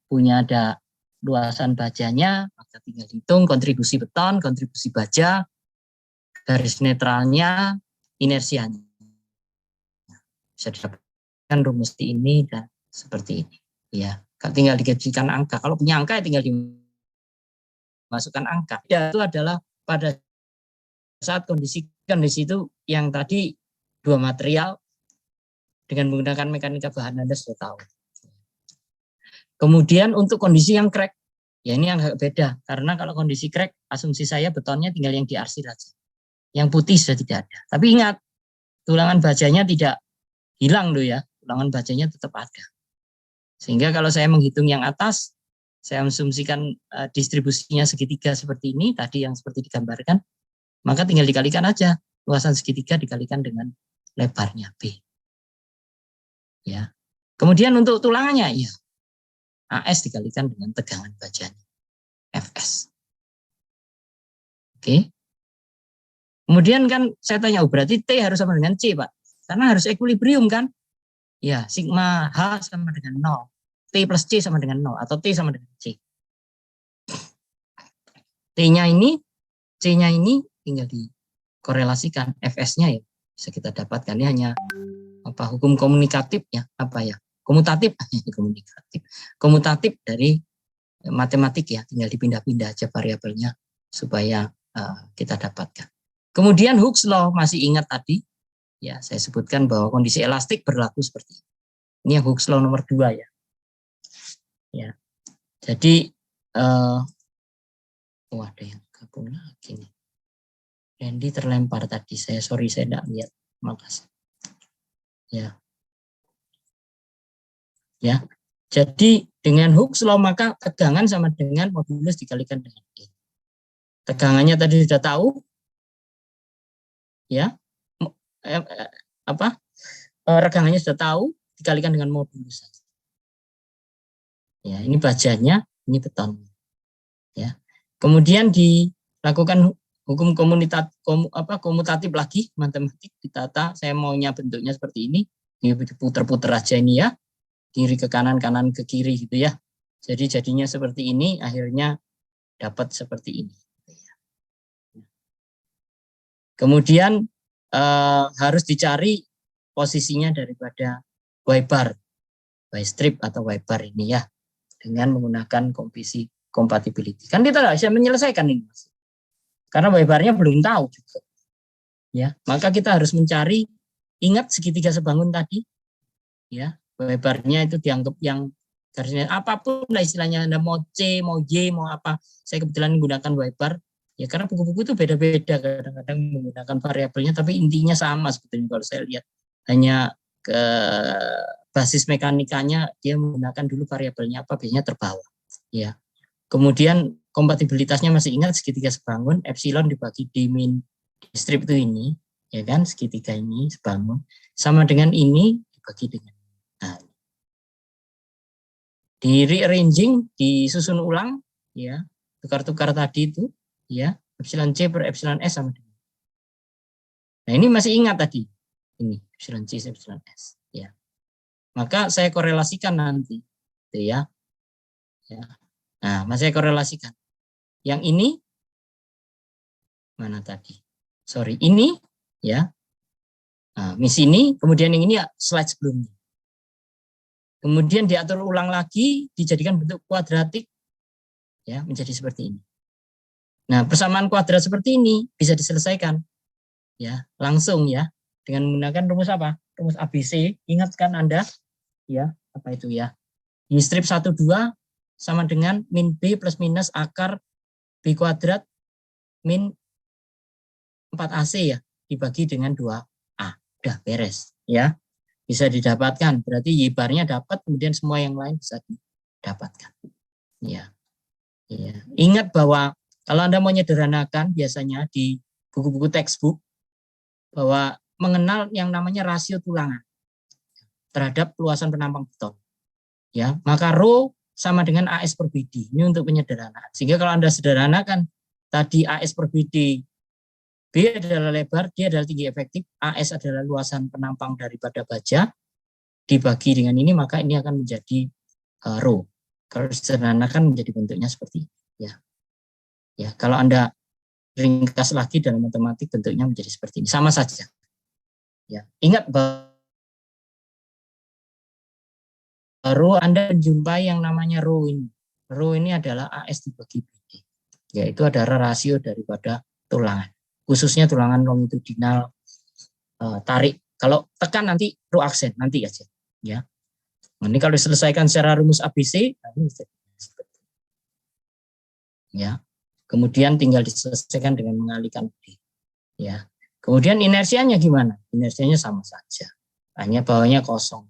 punya ada luasan bajanya, maka tinggal hitung kontribusi beton, kontribusi baja, garis netralnya, inersianya. Bisa didapatkan rumus ini dan seperti ini. Ya, tinggal dikasihkan angka. Kalau punya angka ya tinggal dimasukkan angka. Ya, itu adalah pada saat kondisi itu yang tadi dua material dengan menggunakan mekanika bahan Anda sudah tahu. Kemudian untuk kondisi yang crack, ya ini yang agak beda. Karena kalau kondisi crack, asumsi saya betonnya tinggal yang diarsir saja. Yang putih sudah tidak ada. Tapi ingat, tulangan bajanya tidak hilang loh ya. Tulangan bajanya tetap ada. Sehingga kalau saya menghitung yang atas, saya asumsikan distribusinya segitiga seperti ini, tadi yang seperti digambarkan, maka tinggal dikalikan aja. Luasan segitiga dikalikan dengan lebarnya B. Ya. Kemudian untuk tulangannya, ya AS dikalikan dengan tegangan bajanya, Fs. Oke. Kemudian kan saya tanya, berarti T harus sama dengan C, Pak. Karena harus equilibrium kan? Ya, sigma H sama dengan 0. T plus C sama dengan 0. Atau T sama dengan C. T-nya ini, C-nya ini tinggal dikorelasikan. Fs-nya ya bisa kita dapatkan. Ini hanya hukum komunikatif ya, komutatif dari matematik ya, tinggal dipindah-pindah aja variabelnya supaya kita dapatkan. Kemudian Hooke's law, masih ingat tadi ya, saya sebutkan bahwa kondisi elastik berlaku seperti ini. Ini yang Hooke's law nomor 2 ya. Ya. Jadi ada yang gabung lagi nih. Randy terlempar tadi, saya tidak lihat. Makasih. Ya. Ya. Jadi dengan Hooke's law maka tegangan sama dengan modulus dikalikan dengan E. Tegangannya tadi sudah tahu. Ya. Regangannya sudah tahu, dikalikan dengan modulus. Ya, ini bajanya, ini beton. Ya. Kemudian dilakukan hukum komutatif lagi, matematik ditata. Saya maunya bentuknya seperti ini. Ini puter-puter aja ini ya. Kiri ke kanan, kanan ke kiri gitu ya. Jadi jadinya seperti ini, akhirnya dapat seperti ini. Kemudian harus dicari posisinya daripada Y-bar, Y-strip atau Y-bar ini ya, dengan menggunakan compatibility. Kan kita tidak bisa menyelesaikan ini, Mas. Karena Y-barnya belum tahu juga. Ya, maka kita harus mencari, ingat segitiga sebangun tadi, ya, Y-barnya itu dianggap yang garisnya apapun lah istilahnya, Anda mau C, mau Y, mau apa. Saya kebetulan menggunakan Y-bar. Ya karena buku-buku itu beda-beda, kadang-kadang menggunakan variabelnya, tapi intinya sama sebetulnya kalau saya lihat. Hanya ke basis mekanikanya dia menggunakan dulu variabelnya apa, biasanya terbawa. Ya. Kemudian kompatibilitasnya masih ingat segitiga sebangun, epsilon dibagi D min strip itu ini, ya kan, segitiga ini sebangun, sama dengan ini dibagi dengan di rearranging, disusun ulang, ya, tukar-tukar tadi itu, ya, epsilon C per epsilon S sama dengan. Nah, ini masih ingat tadi. Ini epsilon C, epsilon S. Ya. Maka saya korelasikan nanti. Gitu ya. Nah, masih saya korelasikan. Yang ini, mana tadi? Sorry, ini. Ya. Nah, misi ini, kemudian yang ini slide sebelumnya. Kemudian diatur ulang lagi, dijadikan bentuk kuadratik. Ya, menjadi seperti ini. Nah, persamaan kuadrat seperti ini bisa diselesaikan ya, langsung ya dengan menggunakan rumus apa? Rumus ABC. Ingat kan Anda? Ya, apa itu ya? Y strip 1 2 sama dengan min B plus minus akar B kuadrat min 4AC ya, dibagi dengan 2A. Udah beres ya. Bisa didapatkan. Berarti Y barnya dapat, kemudian semua yang lain bisa didapatkan. Ya. Ya. Ingat bahwa kalau Anda mau menyederhanakan biasanya di buku-buku textbook bahwa mengenal yang namanya rasio tulangan terhadap luasan penampang beton. Ya, maka rho sama dengan AS per BD. Ini untuk penyederhanaan. Sehingga kalau Anda sederhanakan tadi AS per BD, B adalah lebar, D adalah tinggi efektif, AS adalah luasan penampang daripada baja, dibagi dengan ini maka ini akan menjadi rho. Kalau disederhanakan menjadi bentuknya seperti ini. Ya. Ya, kalau Anda ringkas lagi dalam matematik bentuknya menjadi seperti ini, sama saja. Ya, ingat baru Anda menjumpai yang namanya rho ini. Rho ini adalah AS dibagi BD. Yaitu adalah rasio daripada tulangan. Khususnya tulangan longitudinal tarik. Kalau tekan nanti rho aksen nanti aja. Ya. Ini kalau diselesaikan secara rumus ABC, ini seperti ya. Kemudian tinggal diselesaikan dengan mengalihkan B. Ya. Kemudian inersianya gimana? Inersianya sama saja. Hanya bawahnya kosong.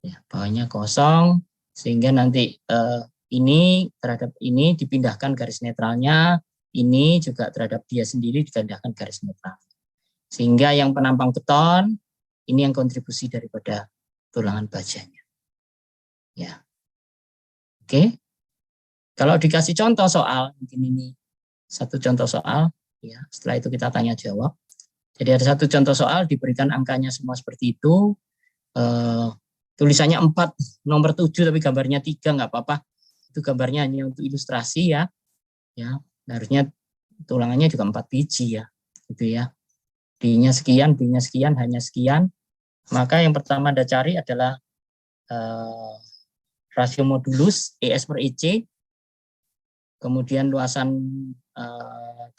Ya, bawahnya kosong sehingga nanti ini terhadap ini dipindahkan garis netralnya, ini juga terhadap dia sendiri dipindahkan garis netral. Sehingga yang penampang beton ini yang kontribusi daripada tulangan bajanya. Ya. Oke. Kalau dikasih contoh soal, mungkin ini satu contoh soal, ya. Setelah itu kita tanya jawab. Jadi ada satu contoh soal diberikan angkanya semua seperti itu. Tulisannya 4, nomor 7 tapi gambarnya 3 nggak apa-apa. Itu gambarnya hanya untuk ilustrasi ya. Ya, harusnya tulangannya juga 4 biji ya. Gitu ya. D-nya sekian, B-nya sekian, hanya sekian. Maka yang pertama Anda cari adalah rasio modulus ES per EC. Kemudian luasan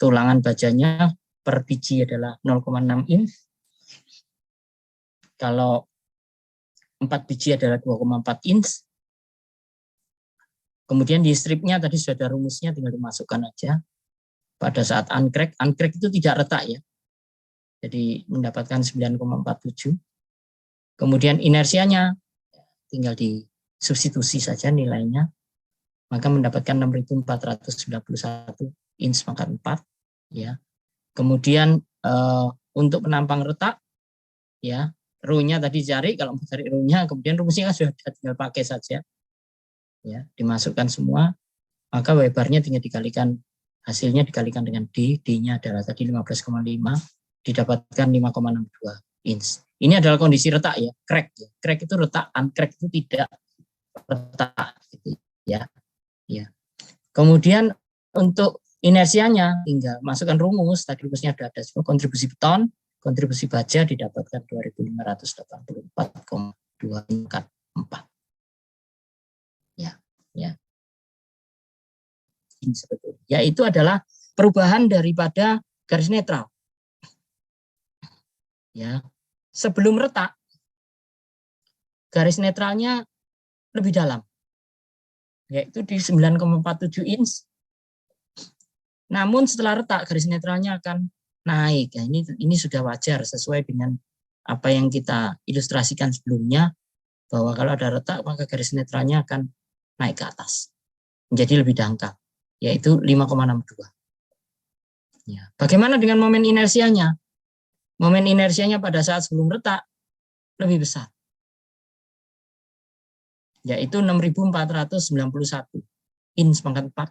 tulangan bajanya per biji adalah 0,6 inch. Kalau 4 biji adalah 2,4 inch. Kemudian di stripnya tadi sudah ada rumusnya, tinggal dimasukkan aja. Pada saat uncrack itu tidak retak ya. Jadi mendapatkan 9,47. Kemudian inersianya tinggal disubstitusi saja nilainya. Maka mendapatkan 6.491 inch pangkat 4 ya. Kemudian untuk penampang retak ya, rho-nya tadi cari, kalau mau cari rho-nya kemudian rumusnya kan sudah tinggal pakai saja. Ya, dimasukkan semua, maka W-bar-nya tinggal dikalikan, hasilnya dikalikan dengan D, D-nya adalah tadi 15,5, didapatkan 5,62 inch. Ini adalah kondisi retak ya, crack ya. Crack itu retak, uncrack itu tidak retak gitu ya. Ya. Kemudian untuk inersianya tinggal masukkan rumus, tadi rumusnya ada semua, kontribusi beton, kontribusi baja didapatkan 2.584,244. Ya. Ini sebetulnya. Yaitu adalah perubahan daripada garis netral. Ya. Sebelum retak garis netralnya lebih dalam. Yaitu di 9,47 inch. Namun setelah retak garis netralnya akan naik. Ya, ini sudah wajar sesuai dengan apa yang kita ilustrasikan sebelumnya, bahwa kalau ada retak maka garis netralnya akan naik ke atas. Menjadi lebih dangkal, yaitu 5,62. Ya. Bagaimana dengan momen inersianya? Momen inersianya pada saat sebelum retak lebih besar. Yaitu 6.491 inch pangkat 4.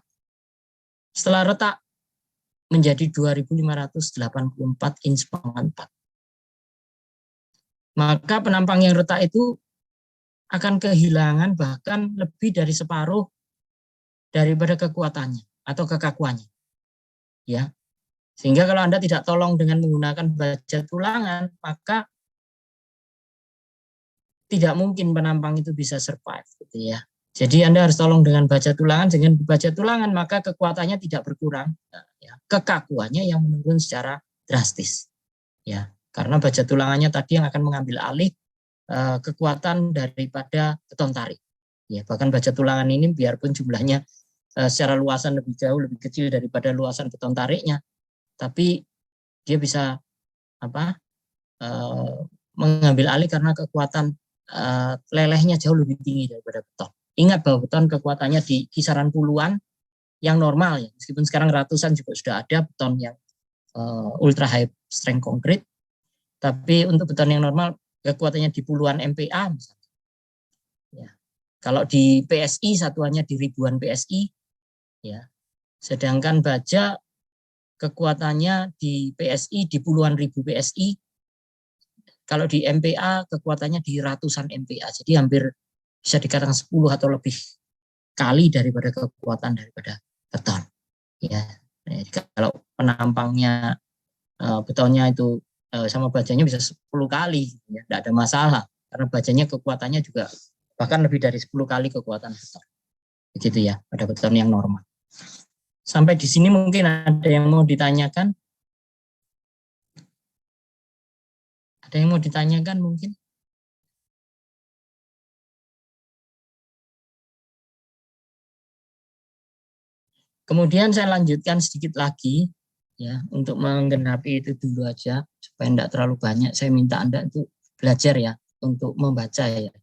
Setelah retak menjadi 2.584 inch pangkat 4. Maka penampang yang retak itu akan kehilangan bahkan lebih dari separuh daripada kekuatannya atau kekakuannya. Ya. Sehingga kalau Anda tidak tolong dengan menggunakan baja tulangan, maka tidak mungkin penampang itu bisa survive, gitu ya. Jadi Anda harus tolong dengan baja tulangan. Dengan baja tulangan maka kekuatannya tidak berkurang, ya. Kekakuannya yang menurun secara drastis, ya. Karena baja tulangannya tadi yang akan mengambil alih kekuatan daripada beton tarik. Ya, bahkan baja tulangan ini biarpun jumlahnya secara luasan lebih jauh lebih kecil daripada luasan beton tariknya, tapi dia bisa mengambil alih karena kekuatan lelehnya jauh lebih tinggi daripada beton. Ingat bahwa beton kekuatannya di kisaran puluhan yang normal, ya. Meskipun sekarang ratusan juga sudah ada beton yang ultra high strength concrete, tapi untuk beton yang normal kekuatannya di puluhan MPa misalnya. Ya. Kalau di PSI satuannya di ribuan PSI, ya. Sedangkan baja kekuatannya di PSI di puluhan ribu PSI. Kalau di MPa kekuatannya di ratusan MPa. Jadi hampir bisa dikatakan 10 atau lebih kali daripada kekuatan daripada beton. Ya. Jadi kalau penampangnya betonnya itu sama bajanya bisa 10 kali, ya, tidak ada masalah karena bajanya kekuatannya juga bahkan lebih dari 10 kali kekuatan beton. Begitu ya, pada beton yang normal. Sampai di sini mungkin ada yang mau ditanyakan? Ada yang mau ditanyakan mungkin? Kemudian saya lanjutkan sedikit lagi, ya, untuk menggenapi itu dulu aja supaya tidak terlalu banyak. Saya minta Anda untuk belajar, ya, untuk membaca, ya.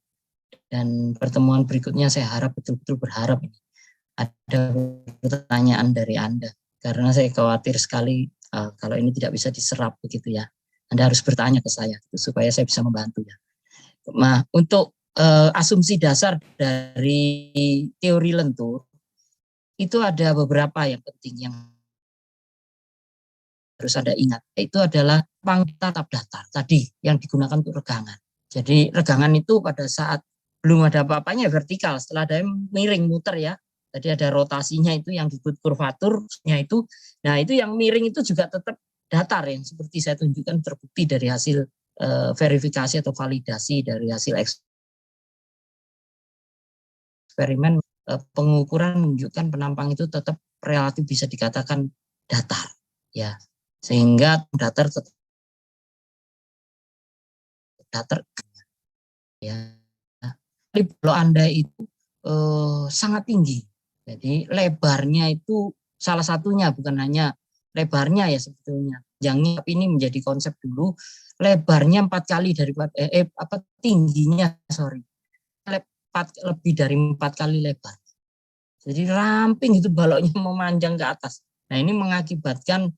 Dan pertemuan berikutnya saya harap betul-betul berharap ini ada pertanyaan dari Anda, karena saya khawatir sekali kalau ini tidak bisa diserap begitu, ya. Anda harus bertanya ke saya supaya saya bisa membantu, ya. Nah, untuk asumsi dasar dari teori lentur itu ada beberapa yang penting yang harus Anda ingat. Itu adalah tatap datar tadi yang digunakan untuk regangan. Jadi regangan itu pada saat belum ada apa-apanya vertikal, setelah ada miring muter, ya. Tadi ada rotasinya itu yang disebut kurvaturnya itu. Nah, itu yang miring itu juga tetap datar, yang seperti saya tunjukkan terbukti dari hasil verifikasi atau validasi dari hasil eksperimen. Pengukuran menunjukkan penampang itu tetap relatif bisa dikatakan datar, ya, sehingga datar ya. Kalau Anda itu sangat tinggi, jadi lebarnya itu salah satunya, bukan hanya lebarnya, ya, sebetulnya jangan ini menjadi konsep dulu. Lebarnya 4 kali daripada tingginya lebih dari 4 kali lebar. Jadi ramping itu baloknya memanjang ke atas. Nah, ini mengakibatkan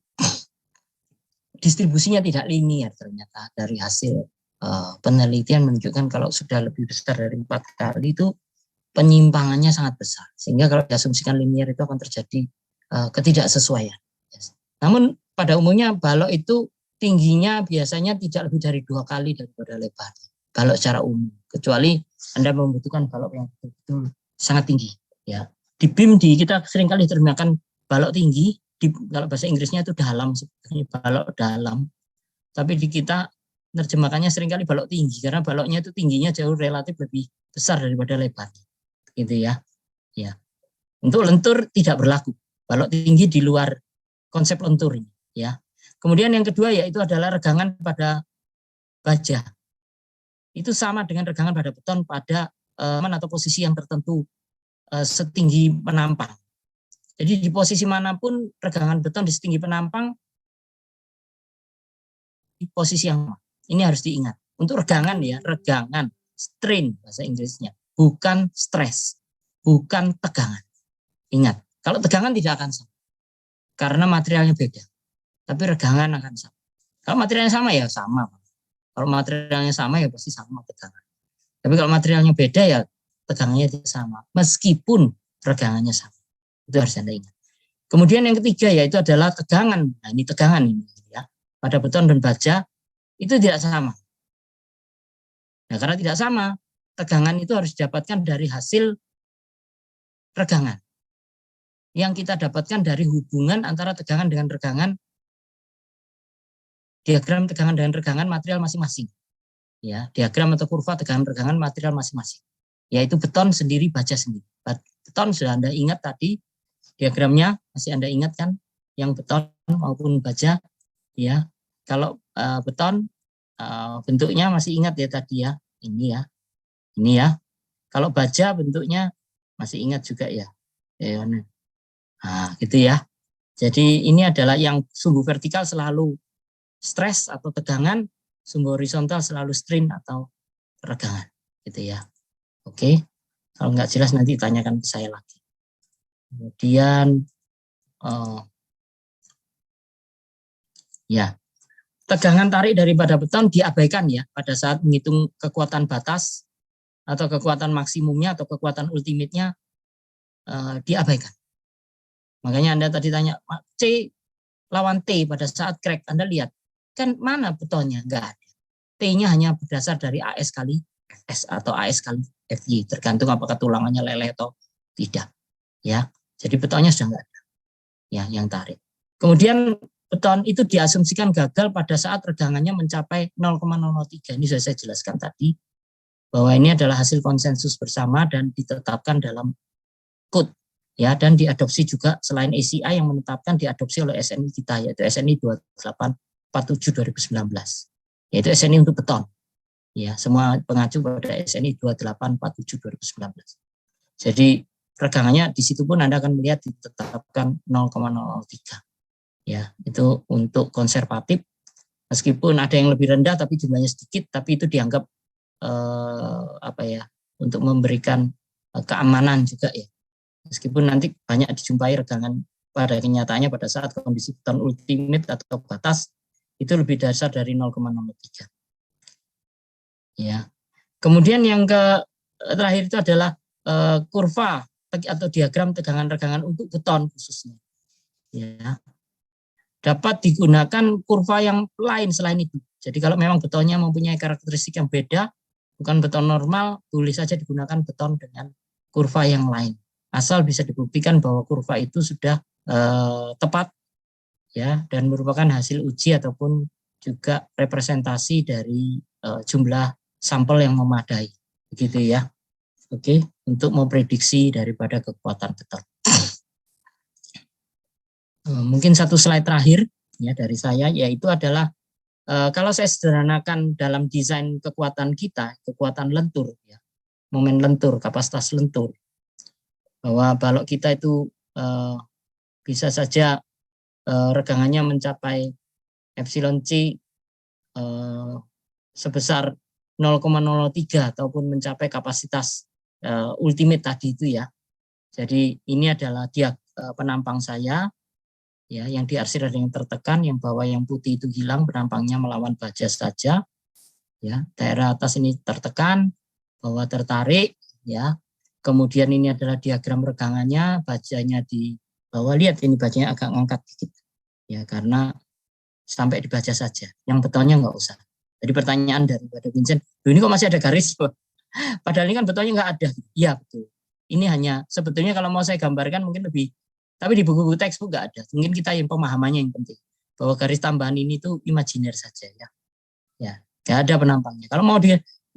distribusinya tidak linear ternyata. Dari hasil penelitian menunjukkan kalau sudah lebih besar dari 4 kali itu penyimpangannya sangat besar. Sehingga kalau diasumsikan linear itu akan terjadi ketidaksesuaian. Namun pada umumnya balok itu tingginya biasanya tidak lebih dari 2 kali daripada lebarnya. Balok secara umum. Kecuali Anda membutuhkan balok yang betul-betul sangat tinggi, ya. Di BIM kita seringkali terjemahkan balok tinggi, kalau bahasa Inggrisnya itu dalam, sebetulnya balok dalam. Tapi di kita terjemahkannya seringkali balok tinggi karena baloknya itu tingginya jauh relatif lebih besar daripada lebarnya, gitu, ya. Ya. Untuk lentur tidak berlaku. Balok tinggi di luar konsep lentur ini, ya. Kemudian yang kedua yaitu adalah regangan pada baja. Itu sama dengan regangan pada beton pada atau posisi yang tertentu setinggi penampang. Jadi di posisi manapun regangan beton di setinggi penampang di posisi yang ini harus diingat. Untuk regangan, ya, regangan, strain bahasa Inggrisnya, bukan stres, bukan tegangan. Ingat, kalau tegangan tidak akan sama karena materialnya beda. Tapi regangan akan sama. Kalau materialnya sama, ya sama. Kalau materialnya sama, ya pasti sama tegangan. Tapi kalau materialnya beda, ya tegangannya tidak sama. Meskipun regangannya sama. Itu harus Anda ingat. Kemudian yang ketiga yaitu adalah tegangan. Nah, ini tegangan ini ya. Pada beton dan baja itu tidak sama. Nah, karena tidak sama, tegangan itu harus didapatkan dari hasil regangan. Yang kita dapatkan dari hubungan antara tegangan dengan regangan, diagram tegangan dengan regangan material masing-masing. Ya, diagram atau kurva tegangan regangan material masing-masing. Yaitu beton sendiri, baja sendiri. Beton sudah Anda ingat tadi, diagramnya masih Anda ingat kan? Yang beton maupun baja, ya. Kalau beton bentuknya masih ingat ya tadi ya, ini ya. Kalau baja bentuknya masih ingat juga ya. Nah, gitu ya. Jadi ini adalah yang sumbu vertikal selalu stres atau tegangan, sumbu horizontal selalu strain atau regangan, gitu ya. Oke, kalau nggak jelas nanti tanyakan ke saya lagi. Kemudian, ya, tegangan tarik daripada beton diabaikan ya pada saat menghitung kekuatan batas atau kekuatan maksimumnya atau kekuatan ultimate-nya diabaikan. Makanya Anda tadi tanya, C lawan T pada saat crack, Anda lihat, kan mana betonnya? Enggak ada. T-nya hanya berdasar dari AS kali Fs atau AS kali Fy, tergantung apakah tulangannya leleh atau tidak. Ya, jadi betonnya sudah enggak ada. Ya, yang tarik. Kemudian beton itu diasumsikan gagal pada saat regangannya mencapai 0,003. Ini sudah saya jelaskan tadi, bahwa ini adalah hasil konsensus bersama dan ditetapkan dalam code. Ya, dan diadopsi juga selain ACI yang menetapkan diadopsi oleh SNI kita, yaitu SNI 2847 2019, yaitu SNI untuk beton. Ya, semua pengacu pada SNI 2847 2019. Jadi regangannya di situ pun Anda akan melihat ditetapkan 0,003. Ya, itu untuk konservatif. Meskipun ada yang lebih rendah tapi jumlahnya sedikit, tapi itu dianggap untuk memberikan keamanan juga ya. Meskipun nanti banyak dijumpai regangan pada kenyataannya pada saat kondisi beton ultimate atau batas itu lebih dasar dari 0,03. Ya. Kemudian yang terakhir itu adalah kurva atau diagram tegangan regangan untuk beton khususnya. Ya. Dapat digunakan kurva yang lain selain itu. Jadi kalau memang betonnya mempunyai karakteristik yang beda, bukan beton normal, boleh saja digunakan beton dengan kurva yang lain. Asal bisa dibuktikan bahwa kurva itu sudah tepat ya dan merupakan hasil uji ataupun juga representasi dari jumlah sampel yang memadai, begitu ya. Oke, untuk memprediksi daripada kekuatan beton. Mungkin satu slide terakhir ya dari saya, yaitu adalah kalau saya sederhanakan dalam desain kekuatan kita, kekuatan lentur ya, momen lentur, kapasitas lentur, bahwa balok kita itu bisa saja regangannya mencapai epsilon C sebesar 0,03 ataupun mencapai kapasitas ultimate tadi itu ya. Jadi ini adalah penampang saya ya, yang diarsir ada yang tertekan, yang bawah yang putih itu hilang, penampangnya melawan baja saja. Ya, daerah atas ini tertekan, bawah tertarik ya. Kemudian ini adalah diagram regangannya, bajanya di bawah, lihat ini bajanya agak ngangkat dikit. Ya, karena sampai di baja saja. Yang betonnya nggak usah. Jadi pertanyaan daripada Vincent, ini kok masih ada garis? Padahal ini kan betonnya nggak ada. Iya, betul. Ini hanya, sebetulnya kalau mau saya gambarkan mungkin lebih, tapi di buku-buku textbook nggak ada. Mungkin kita yang pemahamannya yang penting. Bahwa garis tambahan ini tuh imajiner saja ya. Ya, nggak ada penampangnya. Kalau mau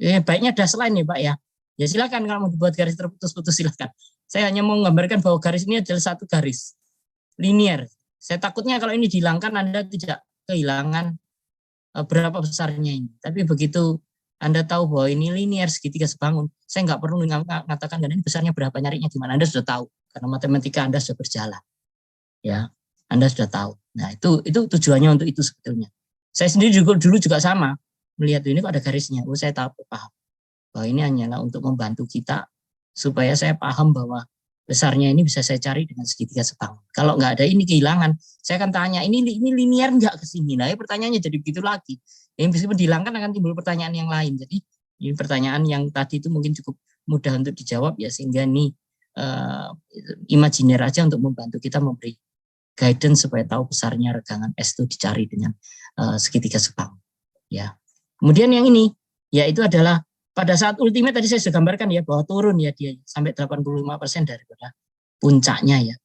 baiknya dash line ya Pak ya. Ya silakan kalau mau dibuat garis terputus-putus silakan. Saya hanya mau menggambarkan bahwa garis ini adalah satu garis linear. Saya takutnya kalau ini dihilangkan Anda tidak kehilangan berapa besarnya ini. Tapi begitu Anda tahu bahwa ini linear segitiga sebangun, saya nggak perlu mengatakan dan ini besarnya berapa, nyarinya gimana. Anda sudah tahu karena matematika Anda sudah berjalan. Ya, Anda sudah tahu. Nah itu tujuannya untuk itu sebetulnya. Saya sendiri dulu juga sama melihat ini kok ada garisnya. Oh saya tahu, paham. Bahwa ini hanyalah untuk membantu kita supaya saya paham bahwa besarnya ini bisa saya cari dengan segitiga sebangun. Kalau nggak ada ini kehilangan, saya akan tanya ini linear nggak ke sini. Nah, pertanyaannya jadi begitu lagi. Yang meskipun dihilangkan akan timbul pertanyaan yang lain. Jadi ini pertanyaan yang tadi itu mungkin cukup mudah untuk dijawab ya, sehingga ini imajiner aja untuk membantu kita memberi guidance supaya tahu besarnya regangan S itu dicari dengan segitiga separuh. Ya. Kemudian yang ini, yaitu adalah pada saat ultimate tadi saya sudah gambarkan ya bahwa turun ya dia sampai 85% daripada puncaknya ya.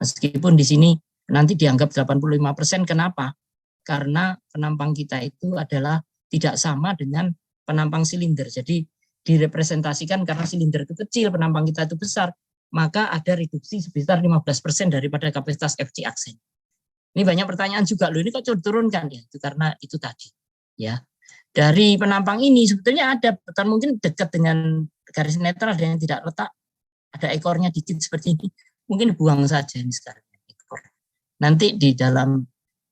Meskipun di sini nanti dianggap 85%, kenapa? Karena penampang kita itu adalah tidak sama dengan penampang silinder. Jadi direpresentasikan karena silinder itu kecil, penampang kita itu besar, maka ada reduksi sebesar 15% daripada kapasitas FC aksen. Ini banyak pertanyaan juga, loh ini kok diturunkan ya? Itu karena itu tadi. Ya, dari penampang ini sebetulnya ada, betul mungkin dekat dengan garis netral, ada yang tidak letak, ada ekornya dikit seperti ini, mungkin buang saja ini sekarang ekor. Nanti di dalam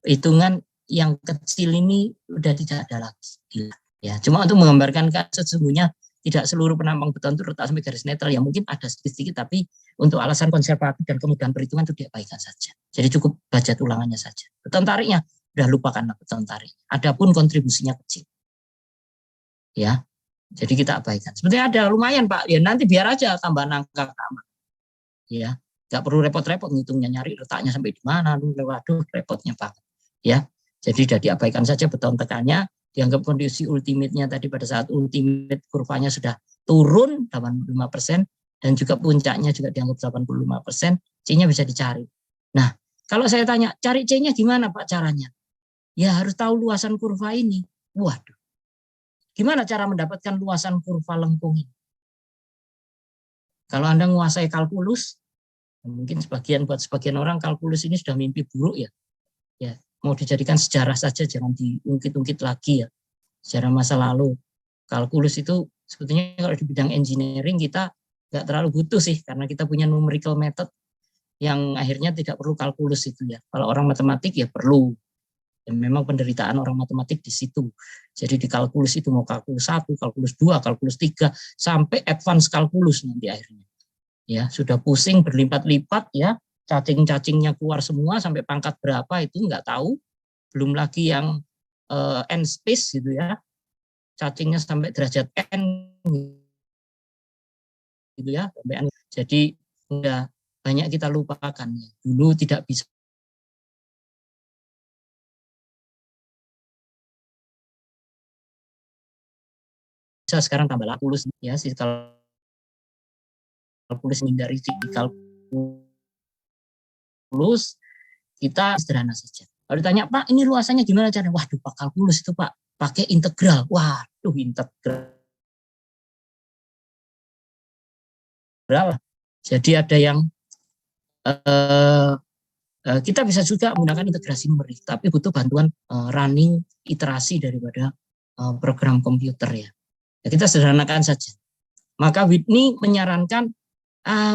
hitungan yang kecil ini udah tidak ada lagi. Ya, cuma untuk menggambarkan sesungguhnya tidak seluruh penampang beton itu letak sampai garis netral, ya mungkin ada sedikit-sedikit, tapi untuk alasan konservatif dan kemudahan perhitungan itu diabaikan saja. Jadi cukup budget ulangannya saja. Beton tariknya udah lupakanlah beton tarik. Adapun kontribusinya kecil. Ya. Jadi kita abaikan. Sebenarnya ada lumayan Pak. Ya nanti biar aja tambah angka sama. Ya. Enggak perlu repot-repot ngitungnya, nyari letaknya sampai di mana. Waduh, repotnya Pak. Ya. Jadi sudah diabaikan saja beton tekannya. Dianggap kondisi ultimate-nya tadi pada saat ultimate kurvanya sudah turun 85% dan juga puncaknya juga dianggap 85%, C-nya bisa dicari. Nah, kalau saya tanya, cari C-nya gimana Pak caranya? Ya harus tahu luasan kurva ini. Waduh. Gimana cara mendapatkan luasan kurva lengkung ini? Kalau Anda menguasai kalkulus, mungkin buat sebagian orang kalkulus ini sudah mimpi buruk ya. Ya, mau dijadikan sejarah saja, jangan diungkit-ungkit lagi ya. Sejarah masa lalu. Kalkulus itu sebetulnya kalau di bidang engineering kita nggak terlalu butuh sih, karena kita punya numerical method yang akhirnya tidak perlu kalkulus itu ya. Kalau orang matematik ya perlu. Dan memang penderitaan orang matematik di situ. Jadi di kalkulus itu mau kalkulus 1, kalkulus 2, kalkulus 3, sampai advance kalkulus nanti akhirnya. Ya, sudah pusing berlipat-lipat ya. Cacing-cacingnya keluar semua sampai pangkat berapa itu nggak tahu, belum lagi yang n space gitu ya, cacingnya sampai derajat n gitu ya, sampai n. Jadi udah banyak kita lupakan ya. Dulu tidak bisa sekarang tambah kalkulus ya, si kalkulus dari kalkulus kita sederhana saja. Kalau ditanya Pak ini luasannya gimana caranya? Waduh Pak kalkulus itu Pak pakai integral. Waduh integral. Jadi ada yang kita bisa juga menggunakan integrasi numerik, tapi butuh bantuan running iterasi daripada program komputer ya. Ya kita sederhanakan saja. Maka Whitney menyarankan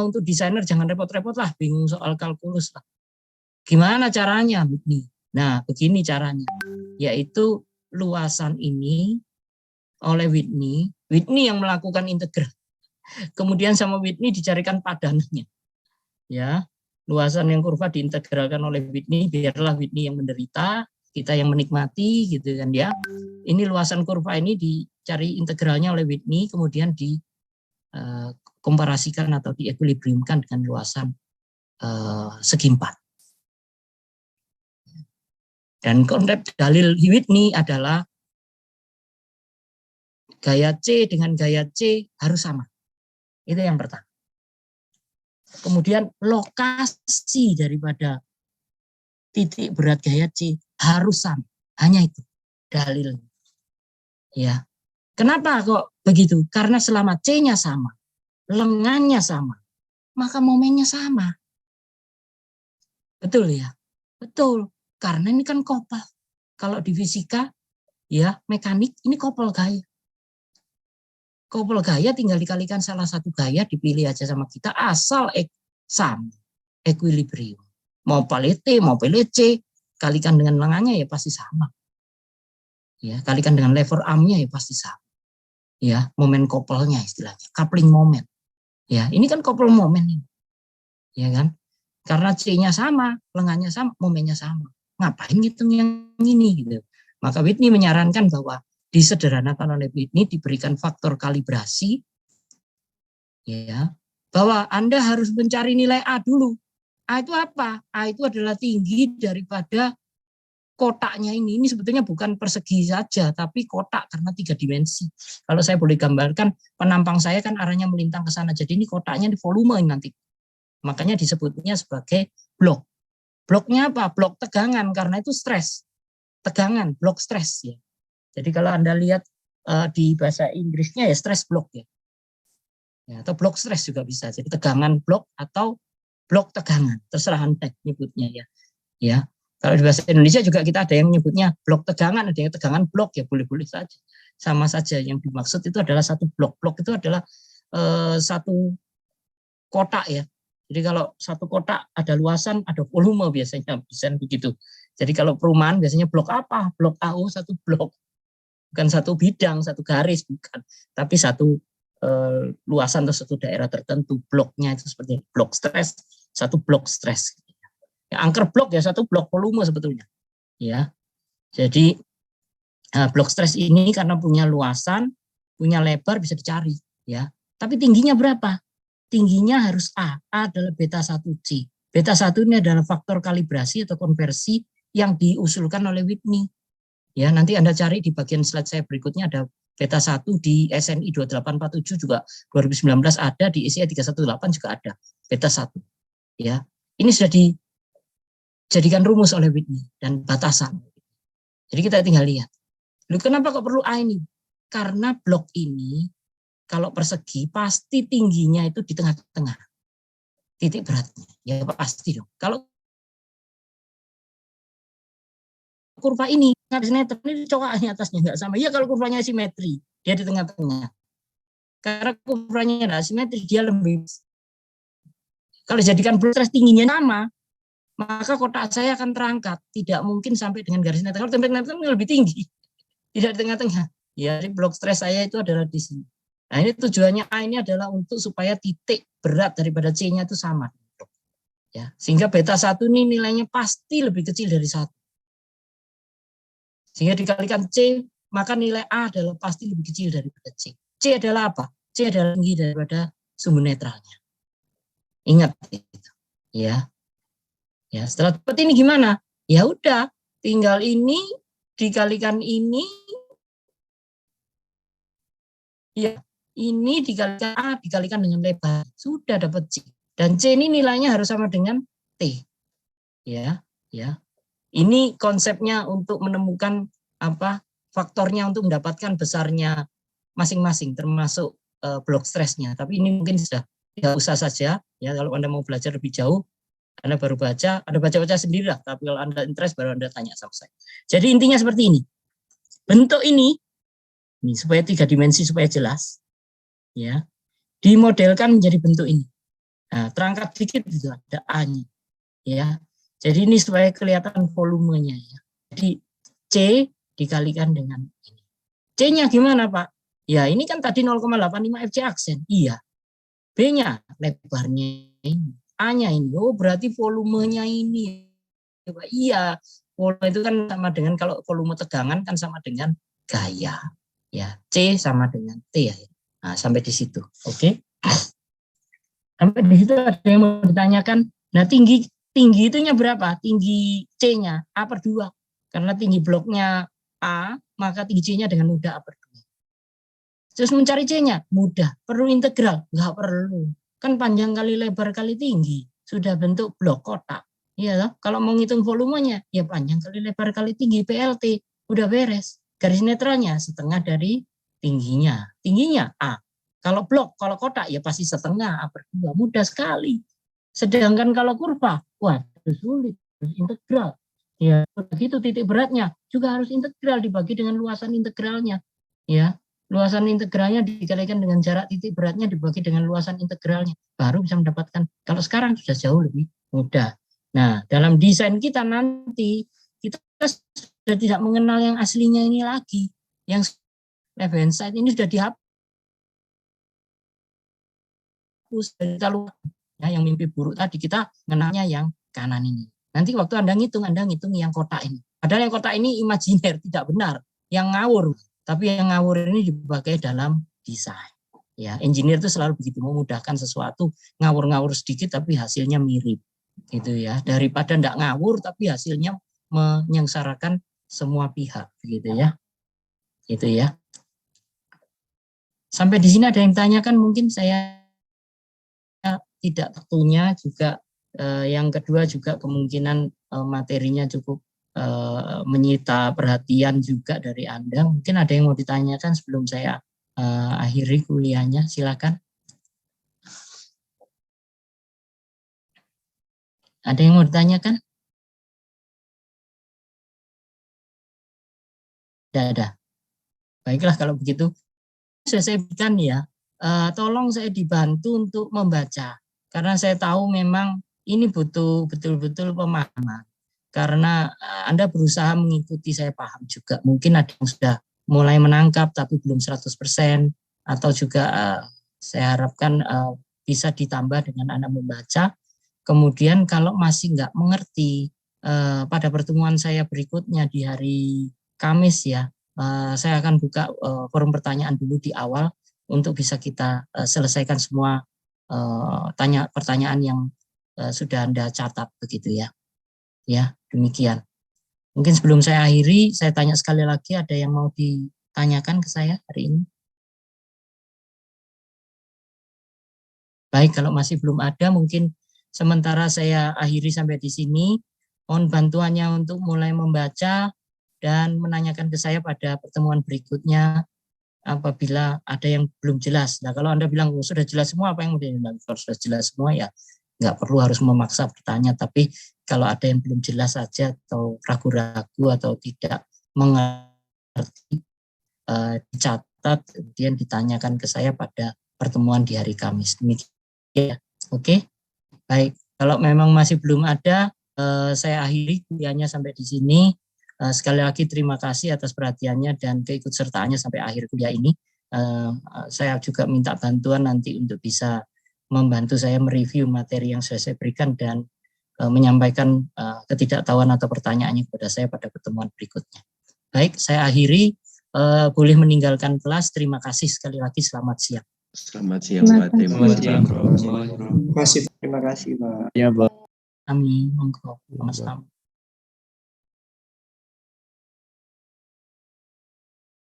untuk desainer jangan repot-repot lah, bingung soal kalkulus lah. Gimana caranya Whitney? Nah, begini caranya, yaitu luasan ini oleh Whitney yang melakukan integral. Kemudian sama Whitney dicarikan padanannya. Ya, luasan yang kurva diintegralkan oleh Whitney, biarlah Whitney yang menderita, kita yang menikmati gitu kan ya. Ini luasan kurva ini dicari integralnya oleh Whitney, kemudian dikomparasikan atau diequilibriumkan dengan luasan segi 4. Dan konsep dalil Whitney adalah gaya C dengan gaya C harus sama. Itu yang pertama. Kemudian lokasi daripada titik berat gaya C harus sama. Hanya itu dalilnya. Ya. Kenapa kok begitu? Karena selama C-nya sama, lengannya sama, maka momennya sama. Betul ya? Betul. Karena ini kan kopel. Kalau di fisika, ya mekanik, ini kopel gaya. Kopel gaya tinggal dikalikan salah satu gaya, dipilih aja sama kita, asal sama, equilibrium. Mau pilih T, mau pilih C, kalikan dengan lengannya ya pasti sama. Ya, kalikan dengan lever armnya ya pasti sama. Ya, momen kopelnya istilahnya, coupling moment. Ya, ini kan kopel momen ini. Ya kan? Karena C-nya sama, lengannya sama, momennya sama. Ngapain ngitung yang ini gitu. Maka Whitney menyarankan bahwa disederhanakan oleh Whitney, diberikan faktor kalibrasi ya, bahwa Anda harus mencari nilai A dulu. A itu apa? A itu adalah tinggi daripada kotaknya ini. Ini sebetulnya bukan persegi saja, tapi kotak karena 3 dimensi. Kalau saya boleh gambarkan, penampang saya kan arahnya melintang ke sana. Jadi ini kotaknya di volume nanti. Makanya disebutnya sebagai blok. Bloknya apa? Blok tegangan, karena itu stres. Tegangan, blok stres. Ya. Jadi kalau Anda lihat di bahasa Inggrisnya ya stress block ya. Atau blok stres juga bisa. Jadi tegangan blok atau blok tegangan. Terserah Anda nyebutnya ya. Ya. Kalau di bahasa Indonesia juga kita ada yang menyebutnya blok tegangan, ada yang tegangan blok ya, boleh-boleh saja. Sama saja, yang dimaksud itu adalah satu blok. Blok itu adalah satu kotak ya. Jadi kalau satu kotak ada luasan, ada volume biasanya, bisa begitu. Jadi kalau perumahan biasanya blok apa? Blok AU satu blok. Bukan satu bidang, satu garis, bukan. Tapi satu luasan atau satu daerah tertentu. Bloknya itu seperti blok stres, satu blok stres. Ya, angker blok ya satu blok volume sebetulnya. Ya. Jadi blok stres ini karena punya luasan, punya lebar bisa dicari ya. Tapi tingginya berapa? Tingginya harus A. A adalah beta 1C. Beta 1 ini adalah faktor kalibrasi atau konversi yang diusulkan oleh Whitney. Ya, nanti Anda cari di bagian slide saya berikutnya ada beta 1 di SNI 2847 juga 2019 ada, di ICE 318 juga ada beta 1. Ya. Ini sudah dijadikan rumus oleh Whitney dan batasan. Jadi kita tinggal lihat. Lalu kenapa kok perlu A ini? Karena blok ini kalau persegi pasti tingginya itu di tengah-tengah. Titik beratnya. Ya pasti dong. Kalau kurva ini, garis netral ini cokaknya atasnya nggak sama. Ya kalau kurvanya simetri, dia di tengah-tengah. Karena kurvanya nggak simetri, dia lebih. Kalau jadikan blok stres tingginya sama, maka kotak saya akan terangkat. Tidak mungkin sampai dengan garis netral. Kalau tempat netral lebih tinggi. Tidak di tengah-tengah. Ya, blok stres saya itu adalah di sini. Nah, ini tujuannya A ini adalah untuk supaya titik berat daripada C-nya itu sama. Ya, sehingga beta 1 ini nilainya pasti lebih kecil dari 1. Sehingga dikalikan C, maka nilai A adalah pasti lebih kecil daripada C. C adalah apa? C adalah tinggi daripada sumber netralnya. Ingat itu. Ya. Ya, setelah dapat ini gimana? Ya udah, tinggal ini dikalikan ini. Ya, ini dikalikan A dikalikan dengan lebar. Sudah dapat C. Dan C ini nilainya harus sama dengan T. Ya, ya. Ini konsepnya untuk menemukan apa faktornya untuk mendapatkan besarnya masing-masing, termasuk blok stresnya. Tapi ini mungkin sudah tidak usah saja. Ya, kalau Anda mau belajar lebih jauh, Anda baru baca, Anda baca-baca sendiri lah. Tapi kalau Anda interest, baru Anda tanya sama saya. Jadi intinya seperti ini. Bentuk ini supaya 3 dimensi supaya jelas, ya, dimodelkan menjadi bentuk ini. Nah, terangkat dikit itu ada A-nya, ya. Jadi ini supaya kelihatan volumenya, ya. Jadi C dikalikan dengan ini. C-nya gimana, Pak? Ya, ini kan tadi 0,85 FC aksen. Iya. B-nya lebarnya ini. A-nya ini. Oh, berarti volumenya ini. Iya. Volume itu kan sama dengan kalau volume tegangan kan sama dengan gaya. Ya, C sama dengan T ya. Nah, sampai di situ. Oke. Sampai di situ ada yang mau ditanyakan. Nah, tinggi itunya berapa? Tinggi C-nya A per 2. Karena tinggi bloknya A, maka tinggi C-nya dengan mudah A per 2. Terus mencari C-nya mudah. Perlu integral? Enggak perlu. Kan panjang kali lebar kali tinggi. Sudah bentuk blok kotak. Iya, kalau mau ngitung volumenya, ya panjang kali lebar kali tinggi PLT. Udah beres. Garis netralnya setengah dari tingginya. Tingginya A. Kalau blok, kalau kotak ya pasti setengah A per 2. Mudah sekali. Sedangkan kalau kurva, wah sulit. Harus integral. Ya, begitu titik beratnya juga harus integral dibagi dengan luasan integralnya. Ya, luasan integralnya dikalikan dengan jarak titik beratnya dibagi dengan luasan integralnya. Baru bisa mendapatkan. Kalau sekarang sudah jauh lebih mudah. Nah, dalam desain kita nanti kita sudah tidak mengenal yang aslinya ini lagi. Yang left hand side ini sudah dihapus. Kita lupa. Ya, yang mimpi buruk tadi kita mengenalnya yang kanan ini. Nanti waktu Anda ngitung yang kotak ini. Padahal yang kotak ini imajiner, tidak benar. Yang ngawur. Tapi yang ngawur ini dipakai dalam desain. Ya, engineer itu selalu begitu memudahkan sesuatu, ngawur-ngawur sedikit tapi hasilnya mirip. gitu ya, daripada ndak ngawur tapi hasilnya menyengsarakan semua pihak, begitu ya, gitu ya. Sampai di sini ada yang tanyakan, mungkin saya tidak waktunya juga. Yang kedua juga kemungkinan materinya cukup menyita perhatian juga dari Anda. Mungkin ada yang mau ditanyakan sebelum saya akhiri kuliahnya, silakan. Ada yang mau ditanyakan? Tidak ada. Baiklah kalau begitu. Saya berikan ya, tolong saya dibantu untuk membaca. Karena saya tahu memang ini butuh betul-betul pemahaman. Karena Anda berusaha mengikuti, saya paham juga. Mungkin ada yang sudah mulai menangkap tapi belum 100%. Atau juga saya harapkan bisa ditambah dengan Anda membaca. Kemudian kalau masih nggak mengerti, pada pertemuan saya berikutnya di hari Kamis ya, saya akan buka forum pertanyaan dulu di awal untuk bisa kita selesaikan semua pertanyaan yang sudah Anda catat begitu ya. Ya, demikian. Mungkin sebelum saya akhiri, saya tanya sekali lagi, ada yang mau ditanyakan ke saya hari ini? Baik, kalau masih belum ada, mungkin sementara saya akhiri sampai di sini. Mohon bantuannya untuk mulai membaca dan menanyakan ke saya pada pertemuan berikutnya apabila ada yang belum jelas. Nah, kalau Anda bilang sudah jelas semua, apa yang mau dibilang? Kalau sudah jelas semua ya nggak perlu harus memaksa bertanya, tapi kalau ada yang belum jelas saja atau ragu-ragu atau tidak mengerti, dicatat kemudian ditanyakan ke saya pada pertemuan di hari Kamis. Demikian ya. Oke, baik. Kalau memang masih belum ada, saya akhiri kuliahnya sampai di sini. Sekali lagi terima kasih atas perhatiannya dan keikutsertaannya sampai akhir kuliah ini. Saya juga minta bantuan nanti untuk bisa membantu saya mereview materi yang saya berikan dan menyampaikan ketidaktahuan atau pertanyaannya kepada saya pada pertemuan berikutnya. Baik, saya akhiri. Boleh meninggalkan kelas. Terima kasih sekali lagi. Selamat siang. Selamat siang, Pak. Terima kasih, Pak. Terima kasih, Pak. Ya, Pak. Amin. Monggo. Mas